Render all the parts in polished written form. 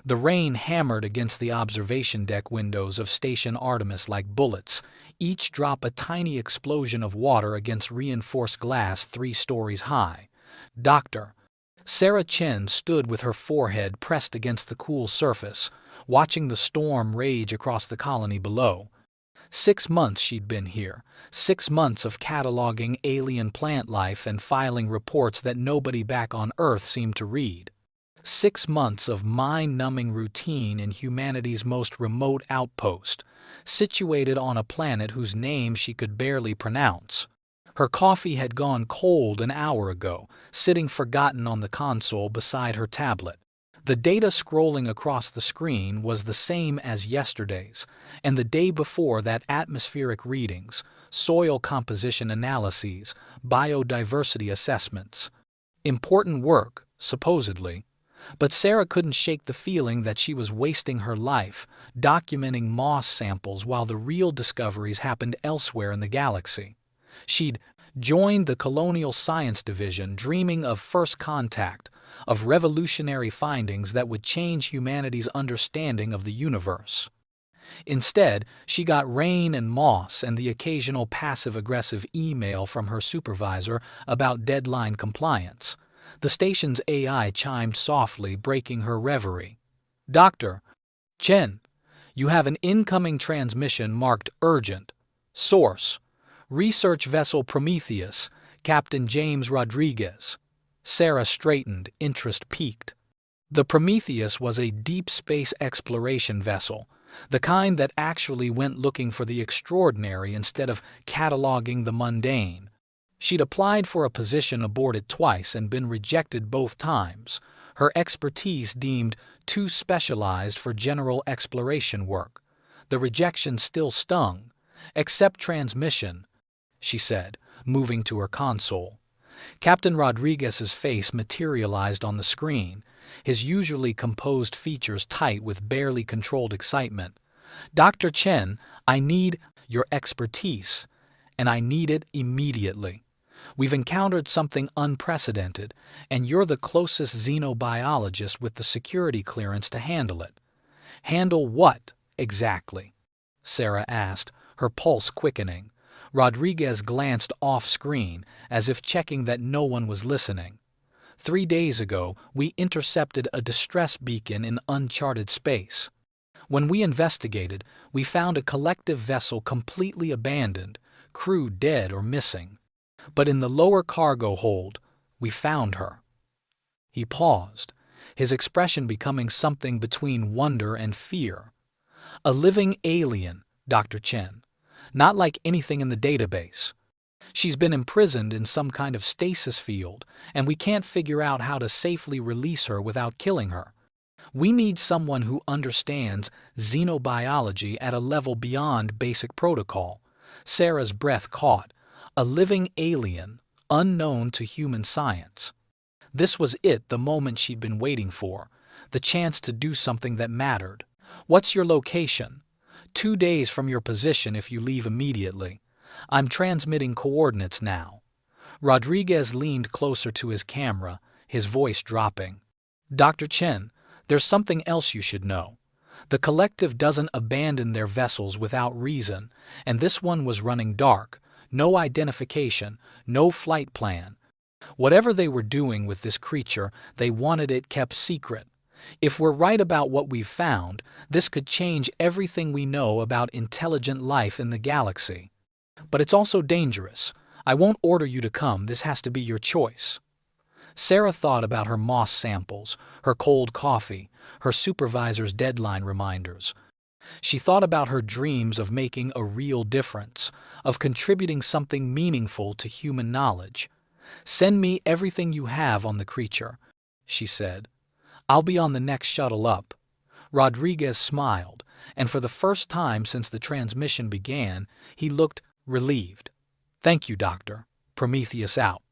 The rain hammered against the observation deck windows of Station Artemis like bullets, each drop a tiny explosion of water against reinforced glass 3 stories high. "Doctor." Sarah Chen stood with her forehead pressed against the cool surface, watching the storm rage across the colony below. 6 months she'd been here, 6 months of cataloging alien plant life and filing reports that nobody back on Earth seemed to read. 6 months of mind-numbing routine in humanity's most remote outpost, situated on a planet whose name she could barely pronounce. Her coffee had gone cold an hour ago, sitting forgotten on the console beside her tablet. The data scrolling across the screen was the same as yesterday's, and the day before that atmospheric readings, soil composition analyses, biodiversity assessments. Important work, supposedly. But Sarah couldn't shake the feeling that she was wasting her life, documenting moss samples while the real discoveries happened elsewhere in the galaxy. She'd joined the Colonial Science Division dreaming of first contact, of revolutionary findings that would change humanity's understanding of the universe. Instead, she got rain and moss and the occasional passive-aggressive email from her supervisor about deadline compliance. The station's AI chimed softly, breaking her reverie. "Dr. Chen, you have an incoming transmission marked urgent. Source: Research Vessel Prometheus, Captain James Rodriguez." Sarah straightened, interest piqued. The Prometheus was a deep space exploration vessel, the kind that actually went looking for the extraordinary instead of cataloging the mundane. She'd applied for a position aboard it twice and been rejected both times, her expertise deemed too specialized for general exploration work. The rejection still stung. "Accept transmission," she said, moving to her console. Captain Rodriguez's face materialized on the screen, his usually composed features tight with barely controlled excitement. "Dr. Chen, I need your expertise, and I need it immediately. We've encountered something unprecedented, and you're the closest xenobiologist with the security clearance to handle it." "Handle what, exactly?" Sarah asked, her pulse quickening. Rodriguez glanced off-screen, as if checking that no one was listening. 3 days ago, we intercepted a distress beacon in uncharted space. When we investigated, we found a collective vessel completely abandoned, crew dead or missing. But in the lower cargo hold, we found her." He paused, his expression becoming something between wonder and fear. "A living alien, Dr. Chen. Not like anything in the database. She's been imprisoned in some kind of stasis field, and we can't figure out how to safely release her without killing her. We need someone who understands xenobiology at a level beyond basic protocol." Sarah's breath caught. A living alien, unknown to human science. This was it, the moment she'd been waiting for, the chance to do something that mattered. "What's your location?" 2 days from your position if you leave immediately. I'm transmitting coordinates now." Rodriguez leaned closer to his camera, his voice dropping. "Dr. Chen, there's something else you should know. The collective doesn't abandon their vessels without reason, and this one was running dark. No identification, no flight plan. Whatever they were doing with this creature, they wanted it kept secret. If we're right about what we've found, this could change everything we know about intelligent life in the galaxy. But it's also dangerous. I won't order you to come, this has to be your choice." Sarah thought about her moss samples, her cold coffee, her supervisor's deadline reminders. She thought about her dreams of making a real difference, of contributing something meaningful to human knowledge. "Send me everything you have on the creature," she said. "I'll be on the next shuttle up." Rodriguez smiled, and for the first time since the transmission began, he looked relieved. "Thank you, Doctor. Prometheus out."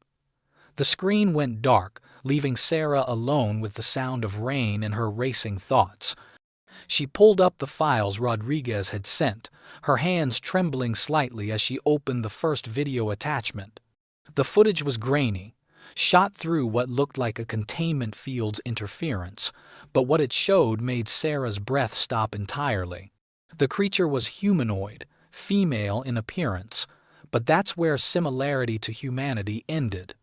The screen went dark, leaving Sarah alone with the sound of rain and her racing thoughts. She pulled up the files Rodriguez had sent, her hands trembling slightly as she opened the first video attachment. The footage was grainy, shot through what looked like a containment field's interference, but what it showed made Sarah's breath stop entirely. The creature was humanoid, female in appearance, but that's where similarity to humanity ended.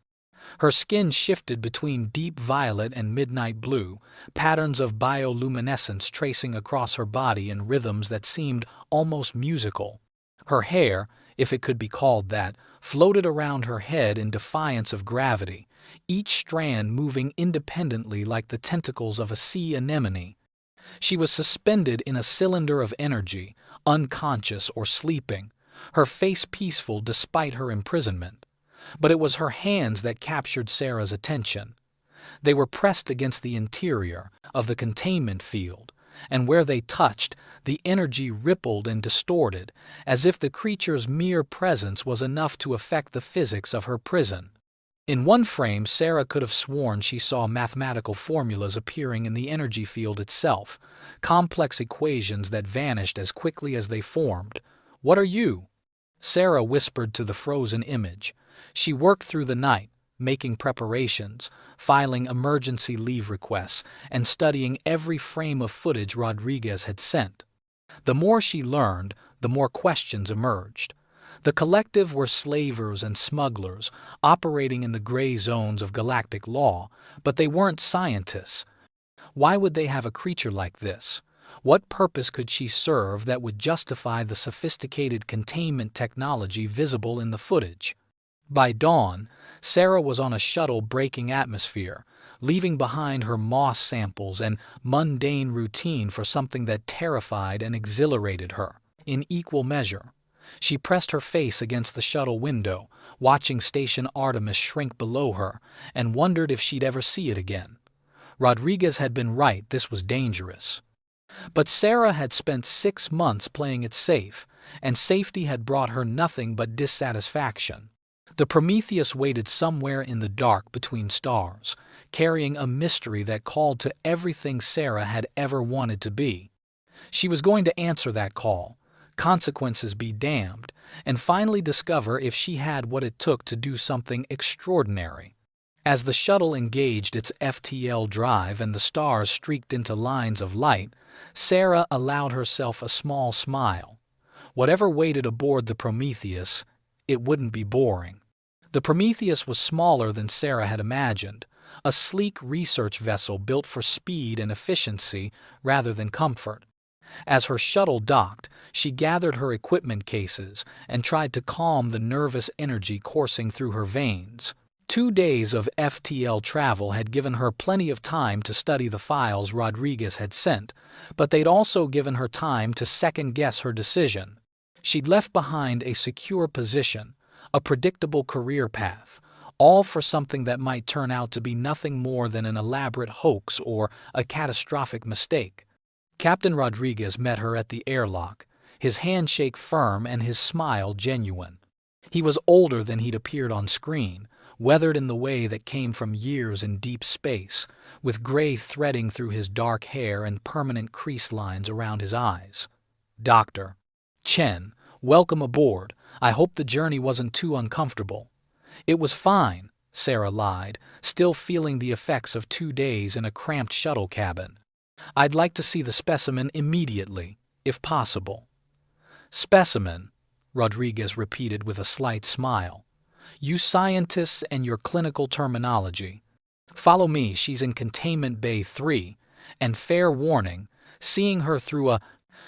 Her skin shifted between deep violet and midnight blue, patterns of bioluminescence tracing across her body in rhythms that seemed almost musical. Her hair, if it could be called that, floated around her head in defiance of gravity, each strand moving independently like the tentacles of a sea anemone. She was suspended in a cylinder of energy, unconscious or sleeping, her face peaceful despite her imprisonment. But it was her hands that captured Sarah's attention. They were pressed against the interior of the containment field, and where they touched, the energy rippled and distorted, as if the creature's mere presence was enough to affect the physics of her prison. In one frame, Sarah could have sworn she saw mathematical formulas appearing in the energy field itself, complex equations that vanished as quickly as they formed. "What are you?" Sarah whispered to the frozen image. She worked through the night, making preparations, filing emergency leave requests, and studying every frame of footage Rodriguez had sent. The more she learned, the more questions emerged. The collective were slavers and smugglers, operating in the gray zones of galactic law, but they weren't scientists. Why would they have a creature like this? What purpose could she serve that would justify the sophisticated containment technology visible in the footage? By dawn, Sarah was on a shuttle breaking atmosphere, leaving behind her moss samples and mundane routine for something that terrified and exhilarated her, in equal measure. She pressed her face against the shuttle window, watching Station Artemis shrink below her, and wondered if she'd ever see it again. Rodriguez had been right, this was dangerous. But Sarah had spent 6 months playing it safe, and safety had brought her nothing but dissatisfaction. The Prometheus waited somewhere in the dark between stars, carrying a mystery that called to everything Sarah had ever wanted to be. She was going to answer that call, consequences be damned, and finally discover if she had what it took to do something extraordinary. As the shuttle engaged its FTL drive and the stars streaked into lines of light, Sarah allowed herself a small smile. Whatever waited aboard the Prometheus, it wouldn't be boring. The Prometheus was smaller than Sarah had imagined, a sleek research vessel built for speed and efficiency rather than comfort. As her shuttle docked, she gathered her equipment cases and tried to calm the nervous energy coursing through her veins. 2 days of FTL travel had given her plenty of time to study the files Rodriguez had sent, but they'd also given her time to second-guess her decision. She'd left behind a secure position, a predictable career path, all for something that might turn out to be nothing more than an elaborate hoax or a catastrophic mistake. Captain Rodriguez met her at the airlock, his handshake firm and his smile genuine. He was older than he'd appeared on screen, weathered in the way that came from years in deep space, with gray threading through his dark hair and permanent crease lines around his eyes. "Dr. Chen, welcome aboard. I hope the journey wasn't too uncomfortable." "It was fine," Sarah lied, still feeling the effects of 2 days in a cramped shuttle cabin. "I'd like to see the specimen immediately, if possible." "Specimen," Rodriguez repeated with a slight smile. "You scientists and your clinical terminology. Follow me, she's in Containment Bay 3, and fair warning, seeing her through a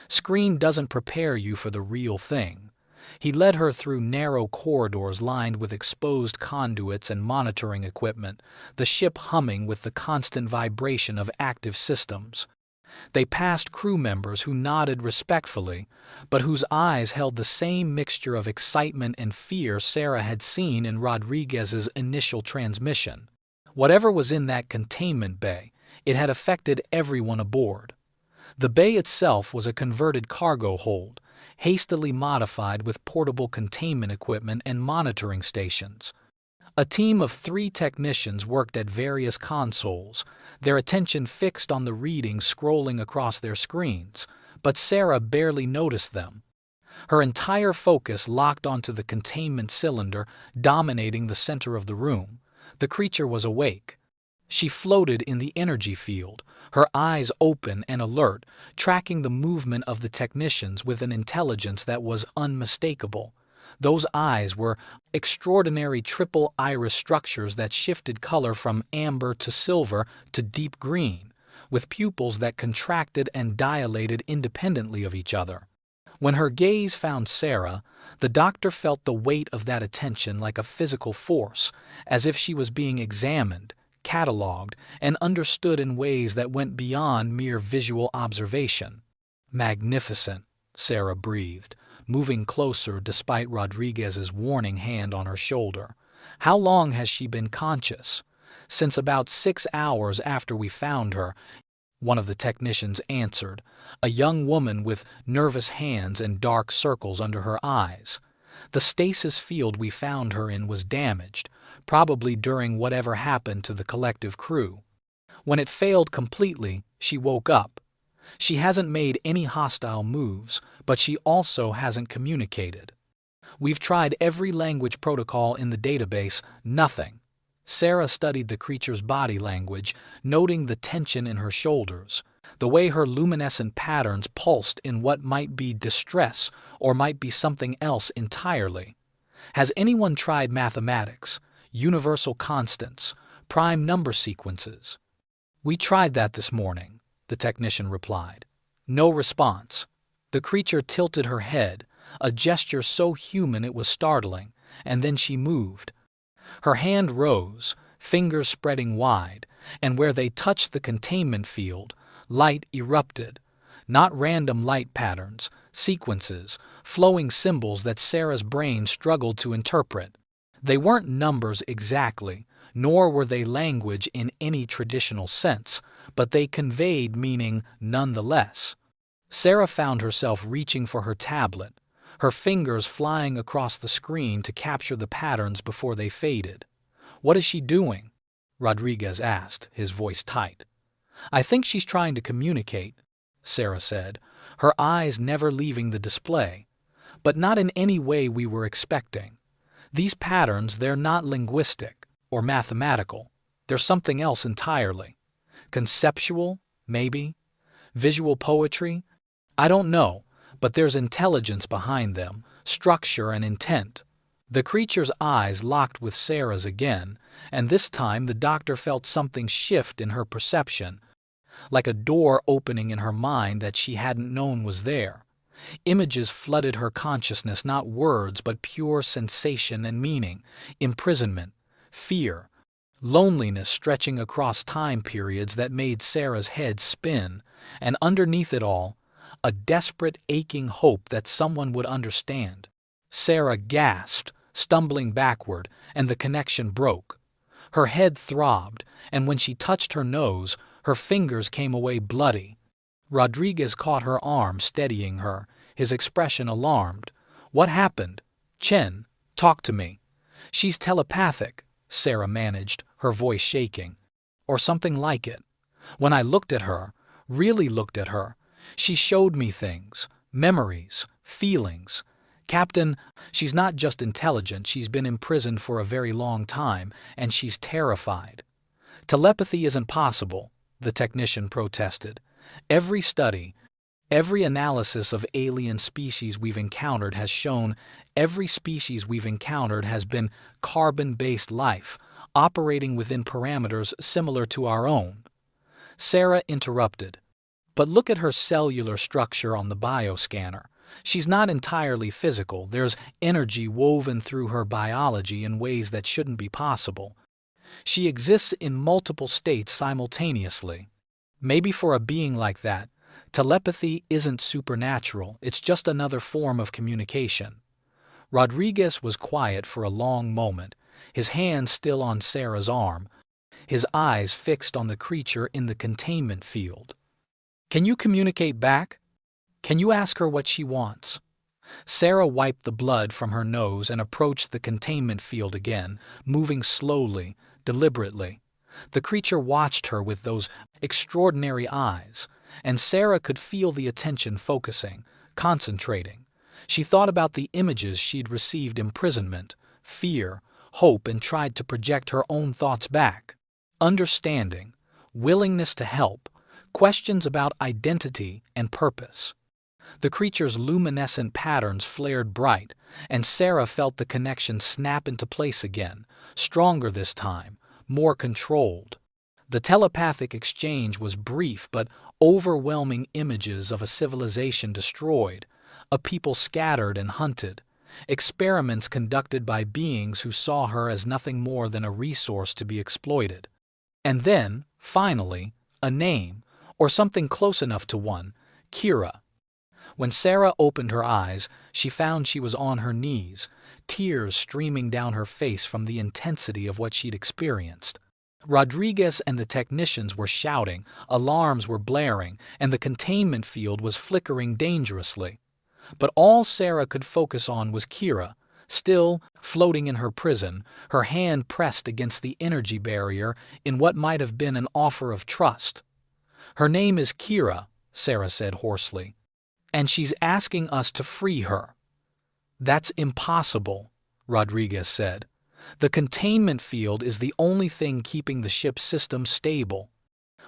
screen doesn't prepare you for the real thing." He led her through narrow corridors lined with exposed conduits and monitoring equipment, the ship humming with the constant vibration of active systems. They passed crew members who nodded respectfully, but whose eyes held the same mixture of excitement and fear Sarah had seen in Rodriguez's initial transmission. Whatever was in that containment bay, it had affected everyone aboard. The bay itself was a converted cargo hold, hastily modified with portable containment equipment and monitoring stations. A team of 3 technicians worked at various consoles, their attention fixed on the readings scrolling across their screens, but Sarah barely noticed them. Her entire focus locked onto the containment cylinder dominating the center of the room, The creature was awake. She floated in the energy field, her eyes open and alert, tracking the movement of the technicians with an intelligence that was unmistakable. Those eyes were extraordinary triple iris structures that shifted color from amber to silver to deep green, with pupils that contracted and dilated independently of each other. When her gaze found Sarah, the doctor felt the weight of that attention like a physical force, as if she was being examined, catalogued, and understood in ways that went beyond mere visual observation. "Magnificent," Sarah breathed, moving closer despite Rodriguez's warning hand on her shoulder. "How long has she been conscious?" "Since about 6 hours after we found her," one of the technicians answered, a young woman with nervous hands and dark circles under her eyes. "The stasis field we found her in was damaged, probably during whatever happened to the collective crew. When it failed completely, she woke up. She hasn't made any hostile moves, but she also hasn't communicated. We've tried every language protocol in the database, nothing." Sarah studied the creature's body language, noting the tension in her shoulders, the way her luminescent patterns pulsed in what might be distress or might be something else entirely. "Has anyone tried mathematics, universal constants, prime number sequences?" "We tried that this morning," the technician replied. No response. The creature tilted her head, a gesture so human it was startling, and then she moved. Her hand rose, fingers spreading wide, and where they touched the containment field, light erupted. Not random light patterns, sequences, flowing symbols that Sarah's brain struggled to interpret. They weren't numbers exactly, nor were they language in any traditional sense, but they conveyed meaning nonetheless. Sarah found herself reaching for her tablet, her fingers flying across the screen to capture the patterns before they faded. "What is she doing?" Rodriguez asked, his voice tight. "I think she's trying to communicate," Sarah said, her eyes never leaving the display. "But not in any way we were expecting. These patterns, they're not linguistic or mathematical. They're something else entirely. Conceptual, maybe? Visual poetry? I don't know, but there's intelligence behind them, structure and intent." The creature's eyes locked with Sarah's again, and this time the doctor felt something shift in her perception, like a door opening in her mind that she hadn't known was there. Images flooded her consciousness, not words, but pure sensation and meaning, imprisonment, fear, loneliness stretching across time periods that made Sarah's head spin, and underneath it all, a desperate, aching hope that someone would understand. Sarah gasped, stumbling backward, and the connection broke. Her head throbbed, and when she touched her nose, her fingers came away bloody. Rodriguez caught her arm, steadying her, his expression alarmed. "What happened? Chen, talk to me." "She's telepathic," Sarah managed, her voice shaking. "Or something like it. When I looked at her, really looked at her, she showed me things, memories, feelings. Captain, she's not just intelligent, she's been imprisoned for a very long time, and she's terrified." "Telepathy isn't possible," the technician protested. "Every study, every analysis of alien species we've encountered has shown every species we've encountered has been carbon-based life, operating within parameters similar to our own." Sarah interrupted. "But look at her cellular structure on the bioscanner. She's not entirely physical. There's energy woven through her biology in ways that shouldn't be possible. She exists in multiple states simultaneously. Maybe for a being like that, telepathy isn't supernatural, it's just another form of communication." Rodriguez was quiet for a long moment, his hand still on Sarah's arm, his eyes fixed on the creature in the containment field. "Can you communicate back? Can you ask her what she wants?" Sarah wiped the blood from her nose and approached the containment field again, moving slowly, deliberately. The creature watched her with those extraordinary eyes, and Sarah could feel the attention focusing, concentrating. She thought about the images she'd received: imprisonment, fear, hope, and tried to project her own thoughts back. Understanding, willingness to help, questions about identity and purpose. The creature's luminescent patterns flared bright, and Sarah felt the connection snap into place again, stronger this time, more controlled. The telepathic exchange was brief but overwhelming. Images of a civilization destroyed, a people scattered and hunted, experiments conducted by beings who saw her as nothing more than a resource to be exploited. And then, finally, a name, or something close enough to one, Kira. When Sarah opened her eyes, she found she was on her knees, tears streaming down her face from the intensity of what she'd experienced. Rodriguez and the technicians were shouting, alarms were blaring, and the containment field was flickering dangerously. But all Sarah could focus on was Kira, still floating in her prison, her hand pressed against the energy barrier in what might have been an offer of trust. "Her name is Kira," Sarah said hoarsely, "and she's asking us to free her." "That's impossible," Rodriguez said. "The containment field is the only thing keeping the ship's system stable.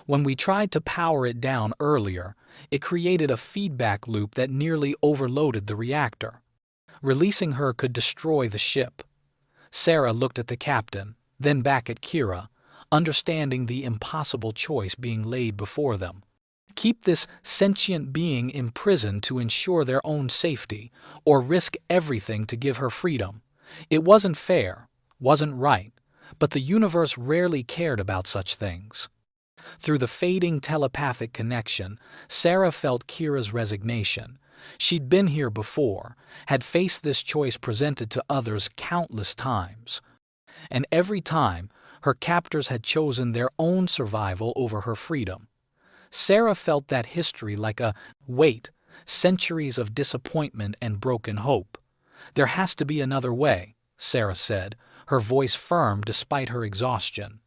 When we tried to power it down earlier, it created a feedback loop that nearly overloaded the reactor. Releasing her could destroy the ship." Sarah looked at the captain, then back at Kira, understanding the impossible choice being laid before them. Keep this sentient being imprisoned to ensure their own safety, or risk everything to give her freedom. It wasn't fair, wasn't right, but the universe rarely cared about such things. Through the fading telepathic connection, Sarah felt Kira's resignation. She'd been here before, had faced this choice presented to others countless times. And every time, her captors had chosen their own survival over her freedom. Sarah felt that history like a weight, centuries of disappointment and broken hope. "There has to be another way," Sarah said, her voice firm despite her exhaustion.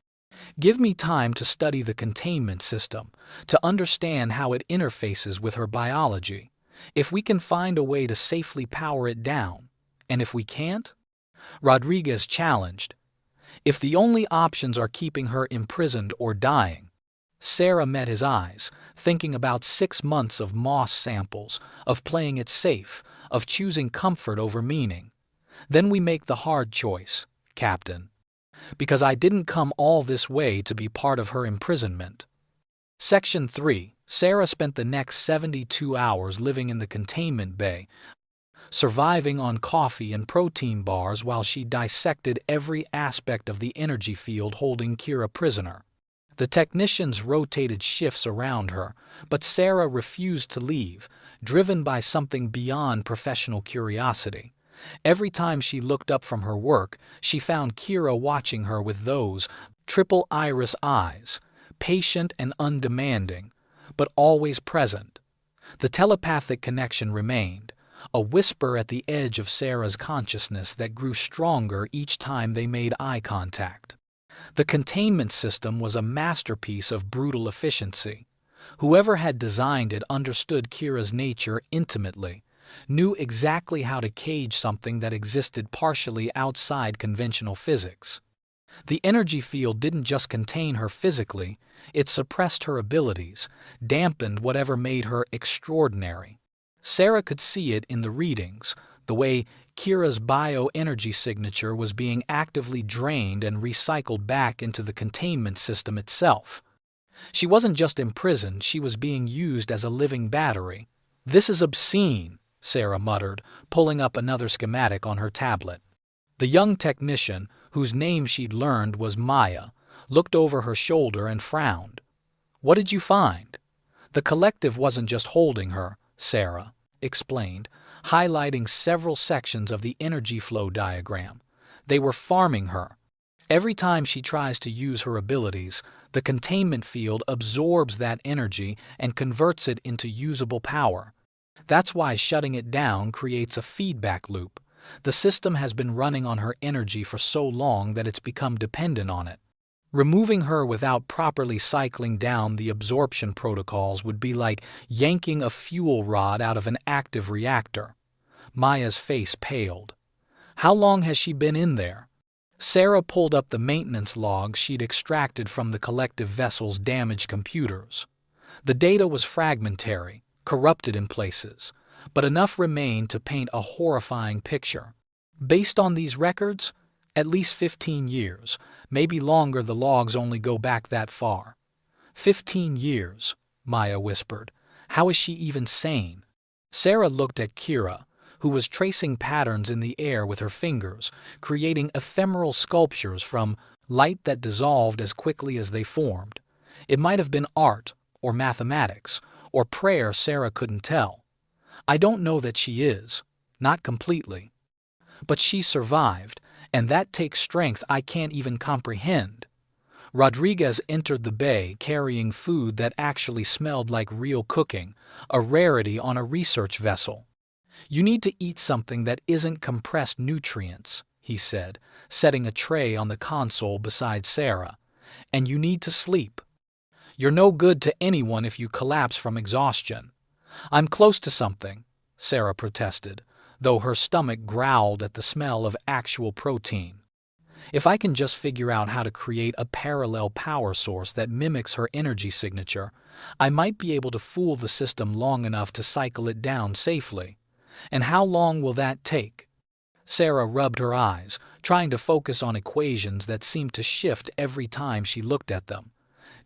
"Give me time to study the containment system, to understand how it interfaces with her biology. If we can find a way to safely power it down, and if we can't?" Rodriguez challenged. "If the only options are keeping her imprisoned or dying." Sarah met his eyes, thinking about 6 months of moss samples, of playing it safe, of choosing comfort over meaning. "Then we make the hard choice, Captain. Because I didn't come all this way to be part of her imprisonment." Section 3. Sarah spent the next 72 hours living in the containment bay, surviving on coffee and protein bars while she dissected every aspect of the energy field holding Kira prisoner. The technicians rotated shifts around her, but Sarah refused to leave, driven by something beyond professional curiosity. Every time she looked up from her work, she found Kira watching her with those triple iris eyes, patient and undemanding, but always present. The telepathic connection remained, a whisper at the edge of Sarah's consciousness that grew stronger each time they made eye contact. The containment system was a masterpiece of brutal efficiency. Whoever had designed it understood Kira's nature intimately, knew exactly how to cage something that existed partially outside conventional physics. The energy field didn't just contain her physically, it suppressed her abilities, dampened whatever made her extraordinary. Sarah could see it in the readings, the way Kira's bioenergy signature was being actively drained and recycled back into the containment system itself. She wasn't just imprisoned, she was being used as a living battery. "This is obscene," Sarah muttered, pulling up another schematic on her tablet. The young technician, whose name she'd learned was Maya, looked over her shoulder and frowned. "What did you find?" "The collective wasn't just holding her," Sarah explained, highlighting several sections of the energy flow diagram. "They were farming her. Every time she tries to use her abilities, the containment field absorbs that energy and converts it into usable power. That's why shutting it down creates a feedback loop. The system has been running on her energy for so long that it's become dependent on it. Removing her without properly cycling down the absorption protocols would be like yanking a fuel rod out of an active reactor." Maya's face paled. "How long has she been in there?" Sarah pulled up the maintenance logs she'd extracted from the collective vessel's damaged computers. The data was fragmentary, corrupted in places, but enough remained to paint a horrifying picture. Based on these records, at least 15 years, maybe longer. The logs only go back that far. 15 years, Maya whispered. How is she even sane? Sarah looked at Kira, who was tracing patterns in the air with her fingers, creating ephemeral sculptures from light that dissolved as quickly as they formed. It might have been art, or mathematics, or prayer. Sarah couldn't tell. I don't know that she is. Not completely. But she survived, and that takes strength I can't even comprehend. Rodriguez entered the bay carrying food that actually smelled like real cooking, a rarity on a research vessel. You need to eat something that isn't compressed nutrients, he said, setting a tray on the console beside Sarah. And you need to sleep. You're no good to anyone if you collapse from exhaustion. I'm close to something, Sarah protested, though her stomach growled at the smell of actual protein. If I can just figure out how to create a parallel power source that mimics her energy signature, I might be able to fool the system long enough to cycle it down safely. And how long will that take? Sarah rubbed her eyes, trying to focus on equations that seemed to shift every time she looked at them.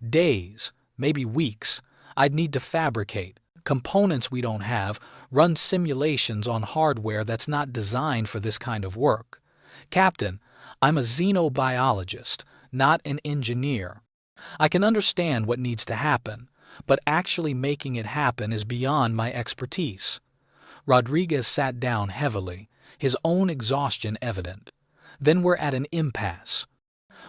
Days, maybe weeks. I'd need to fabricate components we don't have, run simulations on hardware that's not designed for this kind of work. Captain, I'm a xenobiologist, not an engineer. I can understand what needs to happen, but actually making it happen is beyond my expertise. Rodriguez sat down heavily, his own exhaustion evident. Then we're at an impasse.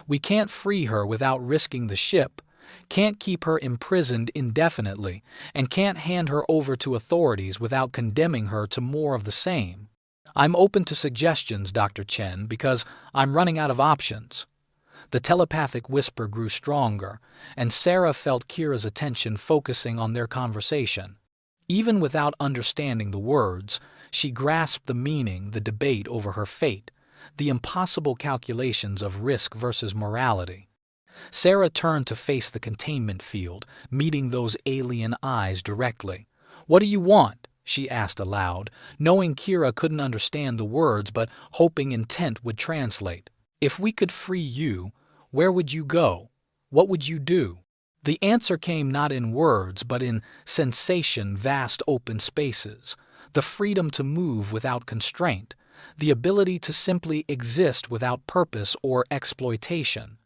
We can't free her without risking the ship, can't keep her imprisoned indefinitely, and can't hand her over to authorities without condemning her to more of the same. I'm open to suggestions, Dr. Chen, because I'm running out of options. The telepathic whisper grew stronger, and Sarah felt Kira's attention focusing on their conversation. Even without understanding the words, she grasped the meaning, the debate over her fate, the impossible calculations of risk versus morality. Sarah turned to face the containment field, meeting those alien eyes directly. "What do you want?" she asked aloud, knowing Kira couldn't understand the words but hoping intent would translate. "If we could free you, where would you go? What would you do?" The answer came not in words but in sensation, vast open spaces, the freedom to move without constraint, the ability to simply exist without purpose or exploitation.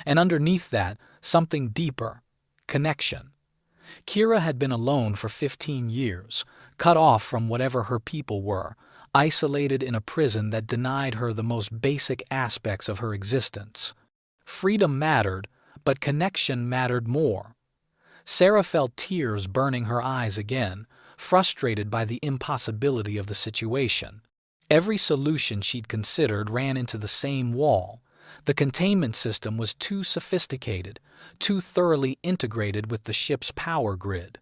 And underneath that, something deeper, connection. Kira had been alone for 15 years, cut off from whatever her people were, isolated in a prison that denied her the most basic aspects of her existence. Freedom mattered, but connection mattered more. Sarah felt tears burning her eyes again, frustrated by the impossibility of the situation. Every solution she'd considered ran into the same wall. The containment system was too sophisticated, too thoroughly integrated with the ship's power grid.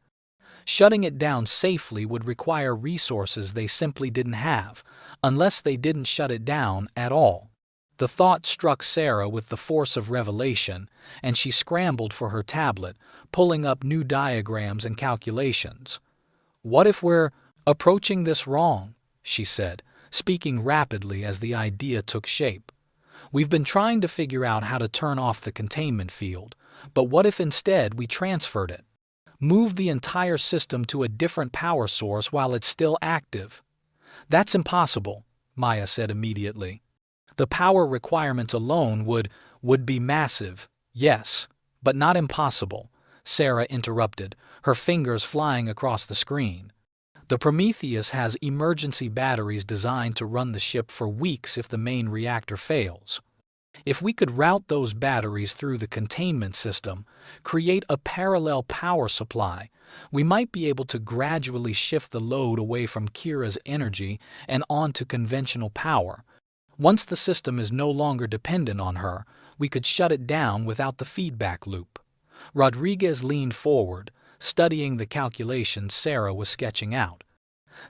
Shutting it down safely would require resources they simply didn't have, unless they didn't shut it down at all. The thought struck Sarah with the force of revelation, and she scrambled for her tablet, pulling up new diagrams and calculations. "What if we're approaching this wrong?" she said, speaking rapidly as the idea took shape. "We've been trying to figure out how to turn off the containment field, but what if instead we transferred it? Move the entire system to a different power source while it's still active?" "That's impossible," Maya said immediately. "The power requirements alone would be massive, yes, but not impossible," Sarah interrupted, her fingers flying across the screen. "The Prometheus has emergency batteries designed to run the ship for weeks if the main reactor fails. If we could route those batteries through the containment system, create a parallel power supply, we might be able to gradually shift the load away from Kira's energy and onto conventional power. Once the system is no longer dependent on her, we could shut it down without the feedback loop." Rodriguez leaned forward, studying the calculations Sarah was sketching out.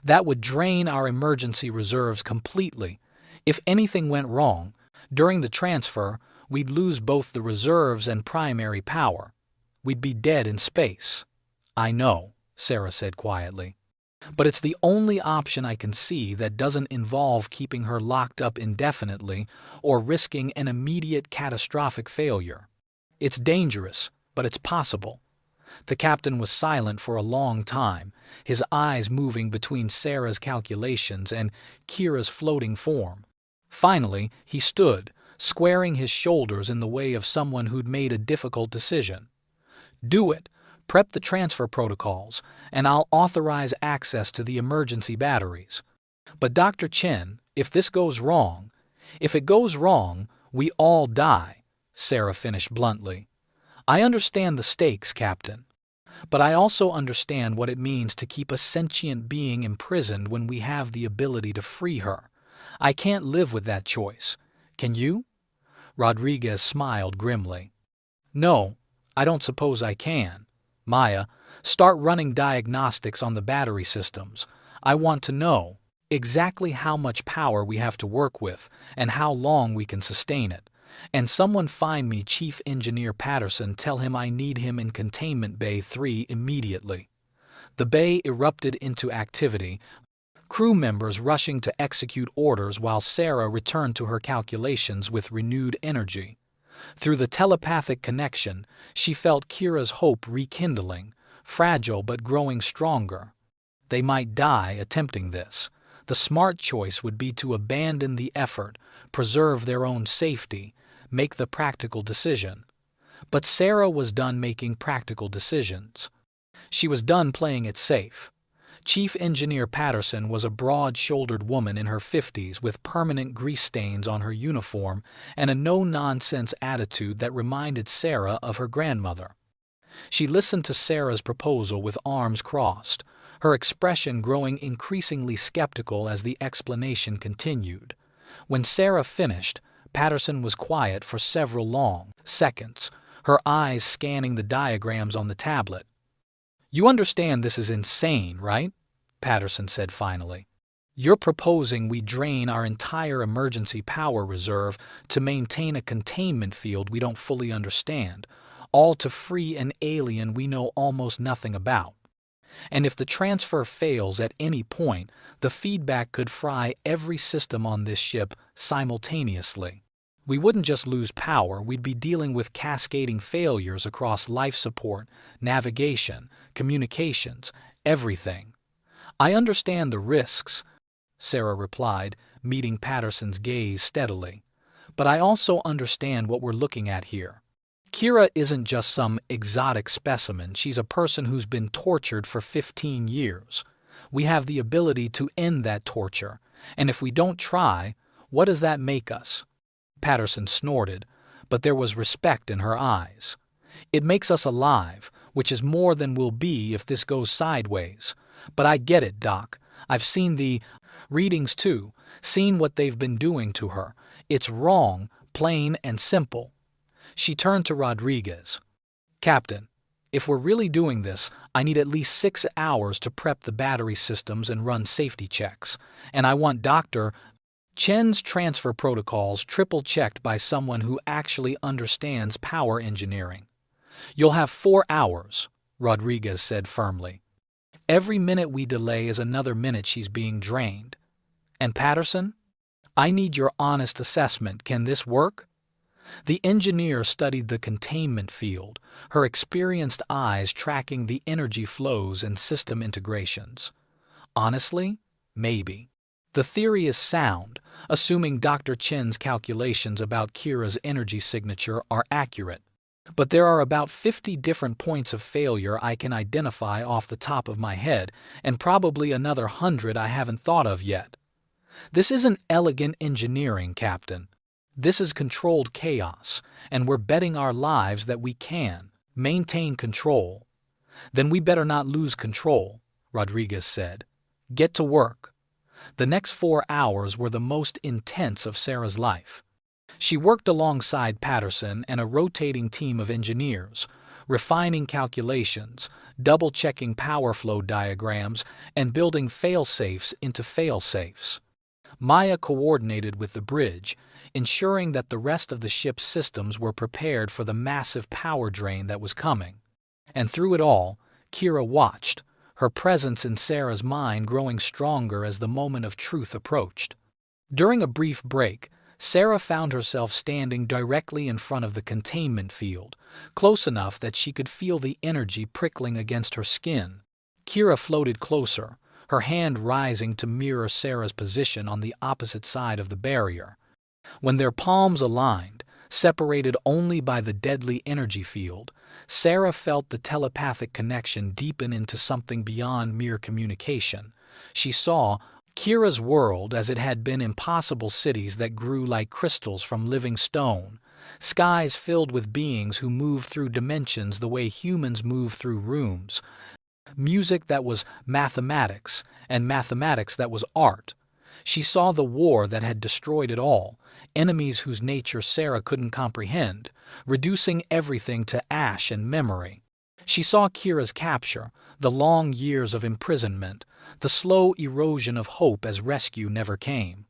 "That would drain our emergency reserves completely. If anything went wrong, During the transfer, we'd lose both the reserves and primary power. We'd be dead in space. I know, Sarah said quietly. But it's the only option I can see that doesn't involve keeping her locked up indefinitely or risking an immediate catastrophic failure. It's dangerous, but it's possible. The captain was silent for a long time, his eyes moving between Sarah's calculations and Kira's floating form. Finally, he stood, squaring his shoulders in the way of someone who'd made a difficult decision. Do it. Prep the transfer protocols, and I'll authorize access to the emergency batteries. But Dr. Chen, if it goes wrong, we all die, Sarah finished bluntly. I understand the stakes, Captain. But I also understand what it means to keep a sentient being imprisoned when we have the ability to free her. I can't live with that choice. Can you? Rodriguez smiled grimly. No, I don't suppose I can. Maya, start running diagnostics on the battery systems. I want to know exactly how much power we have to work with and how long we can sustain it. And someone find me Chief Engineer Patterson, tell him I need him in Containment Bay 3 immediately. The bay erupted into activity, crew members rushing to execute orders while Sarah returned to her calculations with renewed energy. Through the telepathic connection, she felt Kira's hope rekindling, fragile but growing stronger. They might die attempting this. The smart choice would be to abandon the effort, preserve their own safety, make the practical decision. But Sarah was done making practical decisions. She was done playing it safe. Chief Engineer Patterson was a broad-shouldered woman in her 50s with permanent grease stains on her uniform and a no-nonsense attitude that reminded Sarah of her grandmother. She listened to Sarah's proposal with arms crossed, her expression growing increasingly skeptical as the explanation continued. When Sarah finished, Patterson was quiet for several long seconds, her eyes scanning the diagrams on the tablet. You understand this is insane, right? Patterson said finally. You're proposing we drain our entire emergency power reserve to maintain a containment field we don't fully understand, all to free an alien we know almost nothing about. And if the transfer fails at any point, the feedback could fry every system on this ship simultaneously. We wouldn't just lose power, we'd be dealing with cascading failures across life support, navigation, communications, everything. I understand the risks, Sarah replied, meeting Patterson's gaze steadily. But I also understand what we're looking at here. Kira isn't just some exotic specimen, she's a person who's been tortured for 15 years. We have the ability to end that torture, and if we don't try, what does that make us? Patterson snorted, but there was respect in her eyes. It makes us alive, which is more than we'll be if this goes sideways. But I get it, Doc. I've seen the readings too, seen what they've been doing to her. It's wrong, plain and simple. She turned to Rodriguez. Captain, if we're really doing this, I need at least 6 hours to prep the battery systems and run safety checks. And I want Dr. Chen's transfer protocols triple-checked by someone who actually understands power engineering. You'll have 4 hours, Rodriguez said firmly. Every minute we delay is another minute she's being drained. And Patterson? I need your honest assessment. Can this work? The engineer studied the containment field, her experienced eyes tracking the energy flows and system integrations. Honestly, maybe. The theory is sound, assuming Dr. Chen's calculations about Kira's energy signature are accurate. But there are about 50 different points of failure I can identify off the top of my head, and probably another 100 I haven't thought of yet. This isn't elegant engineering, Captain. This is controlled chaos, and we're betting our lives that we can maintain control. Then we better not lose control, Rodriguez said. Get to work. The next 4 hours were the most intense of Sarah's life. She worked alongside Patterson and a rotating team of engineers, refining calculations, double-checking power flow diagrams, and building fail-safes into fail-safes. Maya coordinated with the bridge, ensuring that the rest of the ship's systems were prepared for the massive power drain that was coming. And through it all, Kira watched, her presence in Sarah's mind growing stronger as the moment of truth approached. During a brief break, Sarah found herself standing directly in front of the containment field, close enough that she could feel the energy prickling against her skin. Kira floated closer, her hand rising to mirror Sarah's position on the opposite side of the barrier. When their palms aligned, separated only by the deadly energy field, Sarah felt the telepathic connection deepen into something beyond mere communication. She saw Kira's world as it had been: impossible cities that grew like crystals from living stone, skies filled with beings who moved through dimensions the way humans move through rooms, music that was mathematics, and mathematics that was art. She saw the war that had destroyed it all, enemies whose nature Sarah couldn't comprehend, reducing everything to ash and memory. She saw Kira's capture, the long years of imprisonment, the slow erosion of hope as rescue never came.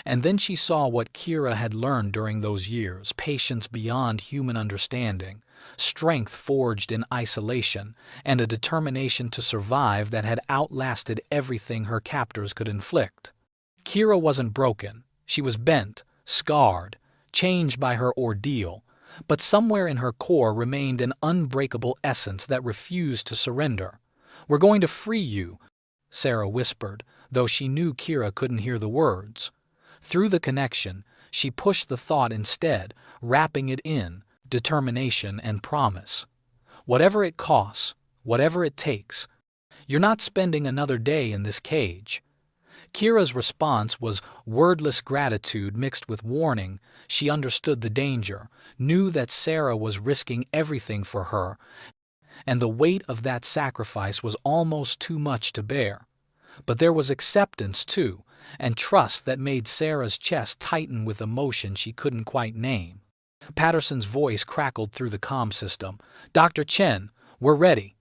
And then she saw what Kira had learned during those years: patience beyond human understanding, strength forged in isolation, and a determination to survive that had outlasted everything her captors could inflict. Kira wasn't broken. She was bent, scarred, changed by her ordeal, but somewhere in her core remained an unbreakable essence that refused to surrender. "We're going to free you," Sarah whispered, though she knew Kira couldn't hear the words. Through the connection, she pushed the thought instead, wrapping it in determination and promise. "Whatever it costs, whatever it takes, you're not spending another day in this cage." Kira's response was wordless gratitude mixed with warning. She understood the danger, knew that Sarah was risking everything for her, and the weight of that sacrifice was almost too much to bear. But there was acceptance, too, and trust that made Sarah's chest tighten with emotion she couldn't quite name. Patterson's voice crackled through the comm system. "Dr. Chen, we're ready.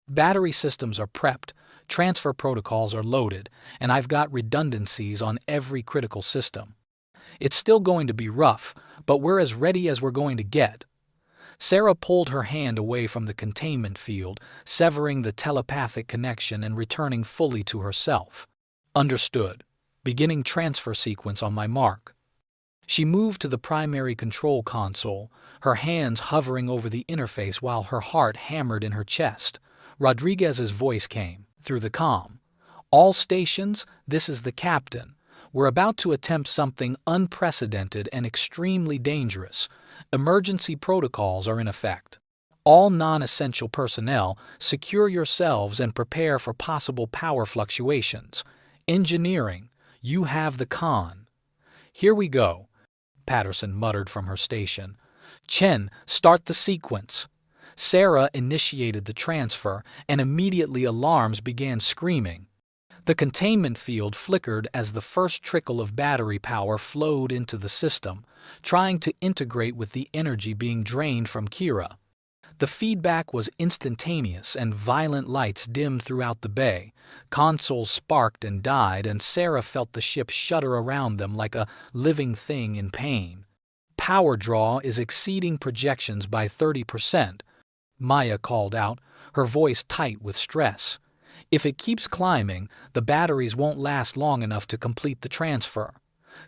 Battery systems are prepped, transfer protocols are loaded, and I've got redundancies on every critical system. It's still going to be rough, but we're as ready as we're going to get." Sarah pulled her hand away from the containment field, severing the telepathic connection and returning fully to herself. "Understood. Beginning transfer sequence on my mark." She moved to the primary control console, her hands hovering over the interface while her heart hammered in her chest. Rodriguez's voice came through the comm. "All stations, this is the captain. We're about to attempt something unprecedented and extremely dangerous. Emergency protocols are in effect. All non-essential personnel, secure yourselves and prepare for possible power fluctuations. Engineering, you have the con." "Here we go," Patterson muttered from her station. "Chen, start the sequence." Sarah initiated the transfer, and immediately alarms began screaming. The containment field flickered as the first trickle of battery power flowed into the system, trying to integrate with the energy being drained from Kira. The feedback was instantaneous, and violent lights dimmed throughout the bay. Consoles sparked and died, and Sarah felt the ship shudder around them like a living thing in pain. "Power draw is exceeding projections by 30%, Maya called out, her voice tight with stress. "If it keeps climbing, the batteries won't last long enough to complete the transfer.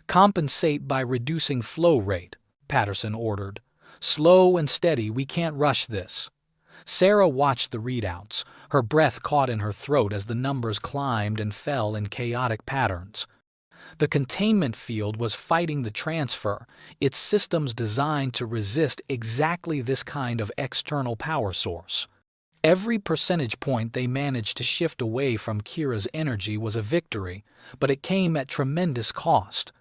Compensate by reducing flow rate," Patterson ordered. "Slow and steady, we can't rush this." Sarah watched the readouts, her breath caught in her throat as the numbers climbed and fell in chaotic patterns. The containment field was fighting the transfer, its systems designed to resist exactly this kind of external power source. Every percentage point they managed to shift away from Kira's energy was a victory, but it came at tremendous cost.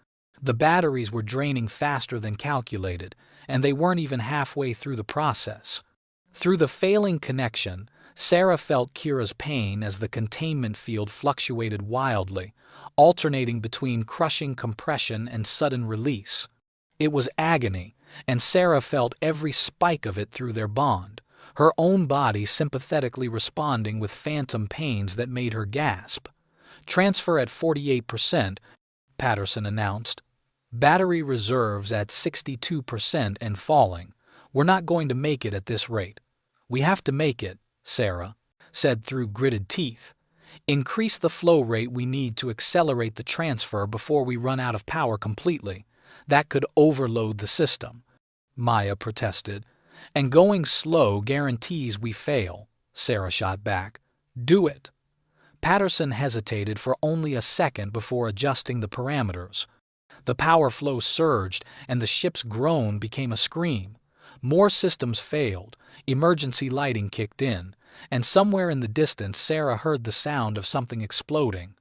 The batteries were draining faster than calculated, and they weren't even halfway through the process. Through the failing connection, Sarah felt Kira's pain as the containment field fluctuated wildly, alternating between crushing compression and sudden release. It was agony, and Sarah felt every spike of it through their bond, her own body sympathetically responding with phantom pains that made her gasp. "Transfer at 48%, Patterson announced. "Battery reserves at 62% and falling. We're not going to make it at this rate." "We have to make it," Sarah said through gritted teeth. "Increase the flow rate we need to accelerate the transfer before we run out of power completely. That could overload the system," Maya protested. "And going slow guarantees we fail," Sarah shot back. "Do it." Patterson hesitated for only a second before adjusting the parameters. The power flow surged, and the ship's groan became a scream. More systems failed, emergency lighting kicked in, and somewhere in the distance Sarah heard the sound of something exploding.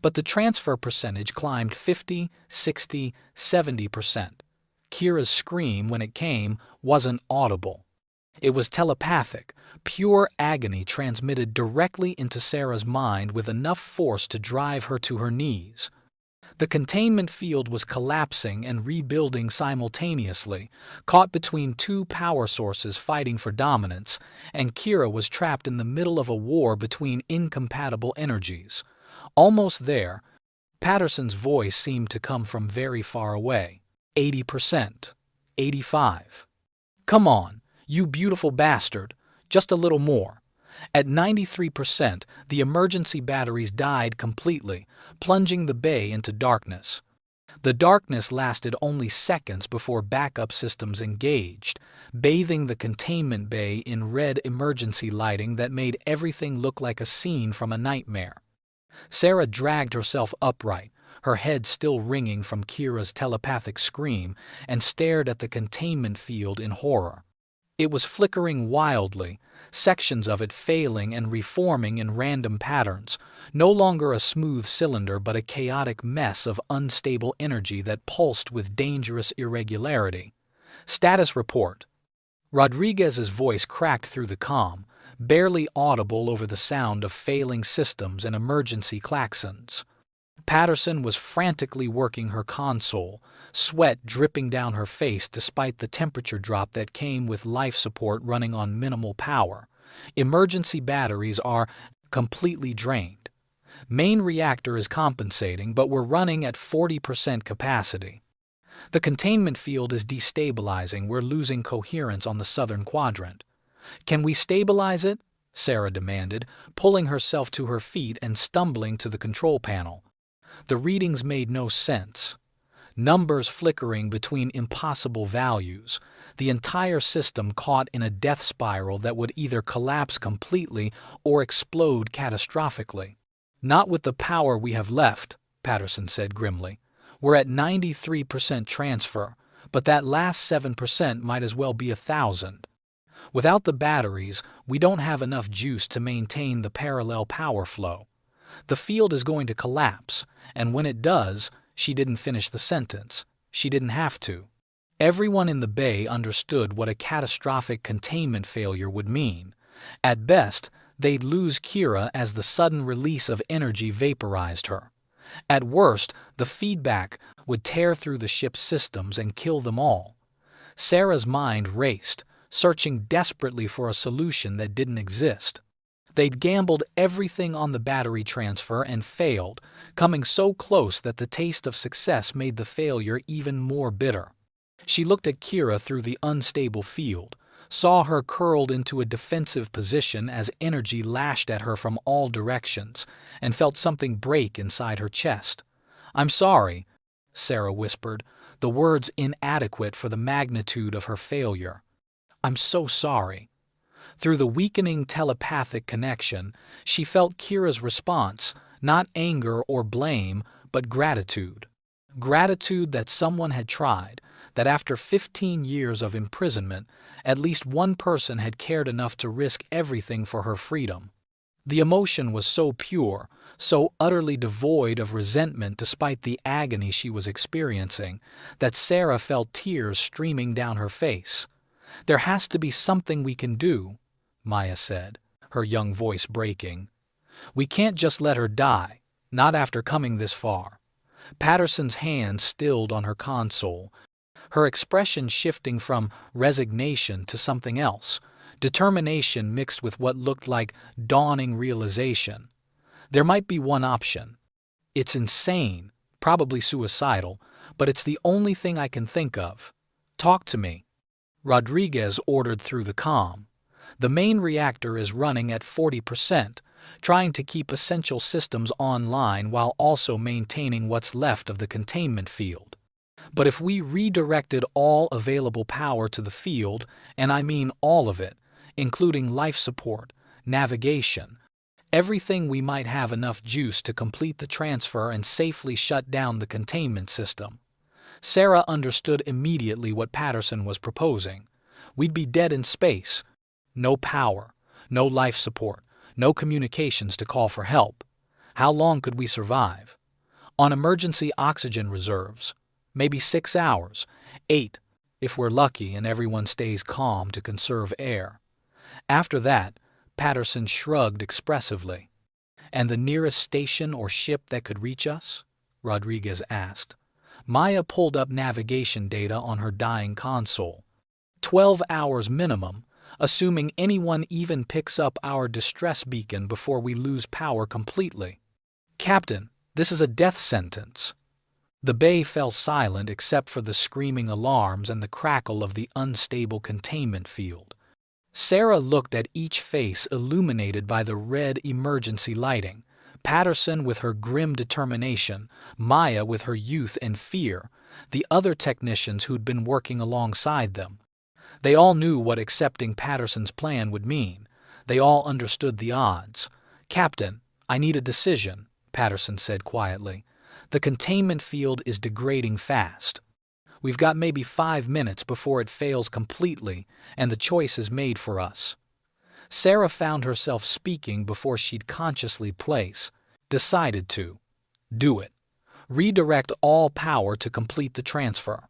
But the transfer percentage climbed 50, 60, 70%. Kira's scream, when it came, wasn't audible. It was telepathic, pure agony transmitted directly into Sarah's mind with enough force to drive her to her knees. The containment field was collapsing and rebuilding simultaneously, caught between two power sources fighting for dominance, and Kira was trapped in the middle of a war between incompatible energies. Almost there, Patterson's voice seemed to come from very far away. 80%. 85. "Come on, you beautiful bastard. Just a little more." At 93%, the emergency batteries died completely, plunging the bay into darkness. The darkness lasted only seconds before backup systems engaged, bathing the containment bay in red emergency lighting that made everything look like a scene from a nightmare. Sarah dragged herself upright, her head still ringing from Kira's telepathic scream, and stared at the containment field in horror. It was flickering wildly, sections of it failing and reforming in random patterns, no longer a smooth cylinder but a chaotic mess of unstable energy that pulsed with dangerous irregularity. "Status report." Rodriguez's voice cracked through the comm, barely audible over the sound of failing systems and emergency klaxons. Patterson was frantically working her console, sweat dripping down her face despite the temperature drop that came with life support running on minimal power. "Emergency batteries are completely drained. Main reactor is compensating, but we're running at 40% capacity. The containment field is destabilizing. We're losing coherence on the southern quadrant." "Can we stabilize it?" Sarah demanded, pulling herself to her feet and stumbling to the control panel. The readings made no sense. Numbers flickering between impossible values, the entire system caught in a death spiral that would either collapse completely or explode catastrophically. "Not with the power we have left," Patterson said grimly. "We're at 93% transfer, but that last 7% might as well be 1,000. Without the batteries, we don't have enough juice to maintain the parallel power flow. The field is going to collapse, and when it does," she didn't finish the sentence. She didn't have to. Everyone in the bay understood what a catastrophic containment failure would mean. At best, they'd lose Kira as the sudden release of energy vaporized her. At worst, the feedback would tear through the ship's systems and kill them all. Sarah's mind raced, searching desperately for a solution that didn't exist. They'd gambled everything on the battery transfer and failed, coming so close that the taste of success made the failure even more bitter. She looked at Kira through the unstable field, saw her curled into a defensive position as energy lashed at her from all directions, and felt something break inside her chest. "I'm sorry," Sarah whispered, the words inadequate for the magnitude of her failure. "I'm so sorry." Through the weakening telepathic connection, she felt Kira's response, not anger or blame, but gratitude. Gratitude that someone had tried, that after 15 years of imprisonment, at least one person had cared enough to risk everything for her freedom. The emotion was so pure, so utterly devoid of resentment despite the agony she was experiencing, that Sarah felt tears streaming down her face. "There has to be something we can do," Maya said, her young voice breaking. "We can't just let her die, not after coming this far." Patterson's hand stilled on her console, her expression shifting from resignation to something else, determination mixed with what looked like dawning realization. There might be one option. "It's insane," Probably suicidal, but it's the only thing I can think of. Talk to me. Rodriguez ordered through the comm. The main reactor is running at 40%, trying to keep essential systems online while also maintaining what's left of the containment field. But if we redirected all available power to the field, and I mean all of it, including life support, navigation, everything, we might have enough juice to complete the transfer and safely shut down the containment system. Sarah understood immediately what Patterson was proposing. We'd be dead in space. No power, no life support, no communications to call for help. How long could we survive? On emergency oxygen reserves. Maybe 6 hours, 8, if we're lucky and everyone stays calm to conserve air. After that, Patterson shrugged expressively. And the nearest station or ship that could reach us? Rodriguez asked. Maya pulled up navigation data on her dying console. 12 hours minimum, assuming anyone even picks up our distress beacon before we lose power completely. Captain, this is a death sentence. The bay fell silent except for the screaming alarms and the crackle of the unstable containment field. Sarah looked at each face illuminated by the red emergency lighting, Patterson with her grim determination, Maya with her youth and fear, the other technicians who'd been working alongside them. They all knew what accepting Patterson's plan would mean. They all understood the odds. Captain, I need a decision, Patterson said quietly. The containment field is degrading fast. We've got maybe 5 minutes before it fails completely, and the choice is made for us. Sarah found herself speaking before she'd consciously decided to. Do it. Redirect all power to complete the transfer.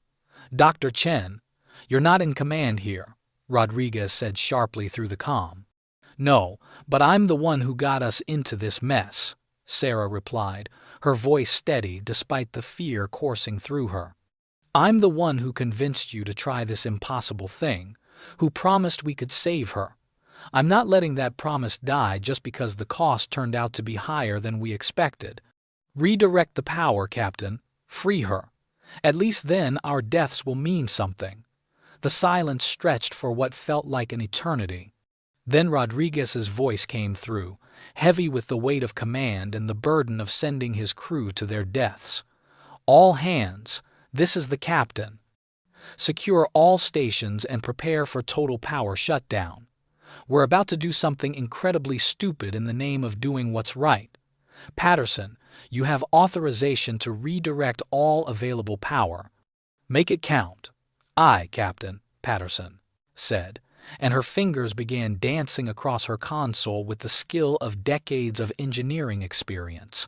Dr. Chen, you're not in command here, Rodriguez said sharply through the comm. No, but I'm the one who got us into this mess, Sarah replied, her voice steady despite the fear coursing through her. I'm the one who convinced you to try this impossible thing, who promised we could save her. I'm not letting that promise die just because the cost turned out to be higher than we expected. Redirect the power, Captain. Free her. At least then our deaths will mean something. The silence stretched for what felt like an eternity. Then Rodriguez's voice came through, heavy with the weight of command and the burden of sending his crew to their deaths. All hands, this is the captain. Secure all stations and prepare for total power shutdown. We're about to do something incredibly stupid in the name of doing what's right. Patterson, you have authorization to redirect all available power. Make it count. Aye, Captain, Patterson said, and her fingers began dancing across her console with the skill of decades of engineering experience.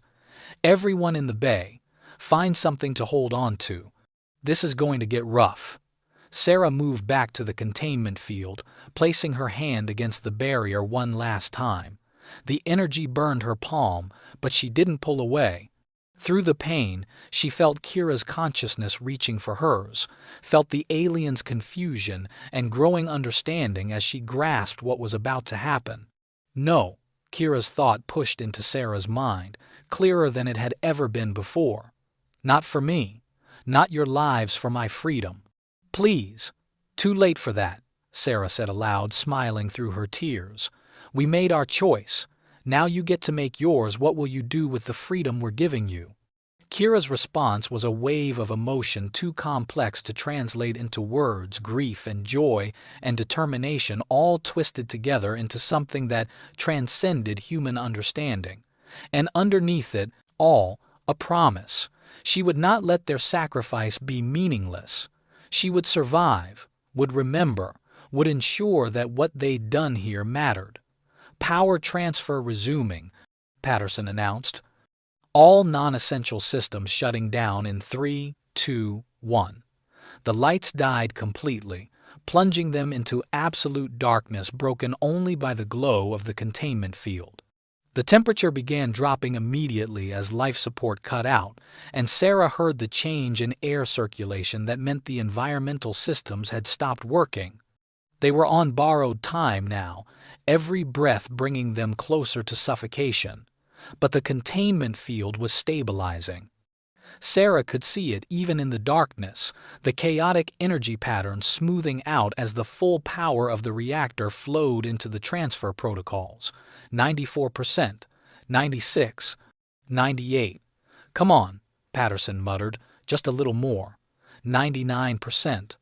Everyone in the bay, find something to hold on to. This is going to get rough. Sarah moved back to the containment field, placing her hand against the barrier one last time. The energy burned her palm, but she didn't pull away. Through the pain, she felt Kira's consciousness reaching for hers, felt the alien's confusion and growing understanding as she grasped what was about to happen. No, Kira's thought pushed into Sarah's mind, clearer than it had ever been before. Not for me. Not your lives for my freedom. Please. Too late for that, Sarah said aloud, smiling through her tears. We made our choice. Now you get to make yours. What will you do with the freedom we're giving you? Kira's response was a wave of emotion too complex to translate into words, grief and joy and determination all twisted together into something that transcended human understanding. And underneath it all, a promise. She would not let their sacrifice be meaningless. She would survive, would remember, would ensure that what they'd done here mattered. Power transfer resuming, Patterson announced. All non-essential systems shutting down in 3, 2, 1. The lights died completely, plunging them into absolute darkness broken only by the glow of the containment field. The temperature began dropping immediately as life support cut out, and Sarah heard the change in air circulation that meant the environmental systems had stopped working. They were on borrowed time now, every breath bringing them closer to suffocation. But the containment field was stabilizing. Sarah could see it even in the darkness, the chaotic energy pattern smoothing out as the full power of the reactor flowed into the transfer protocols. 94%, 96, 98. "Come on," Patterson muttered, "just a little more." 99%.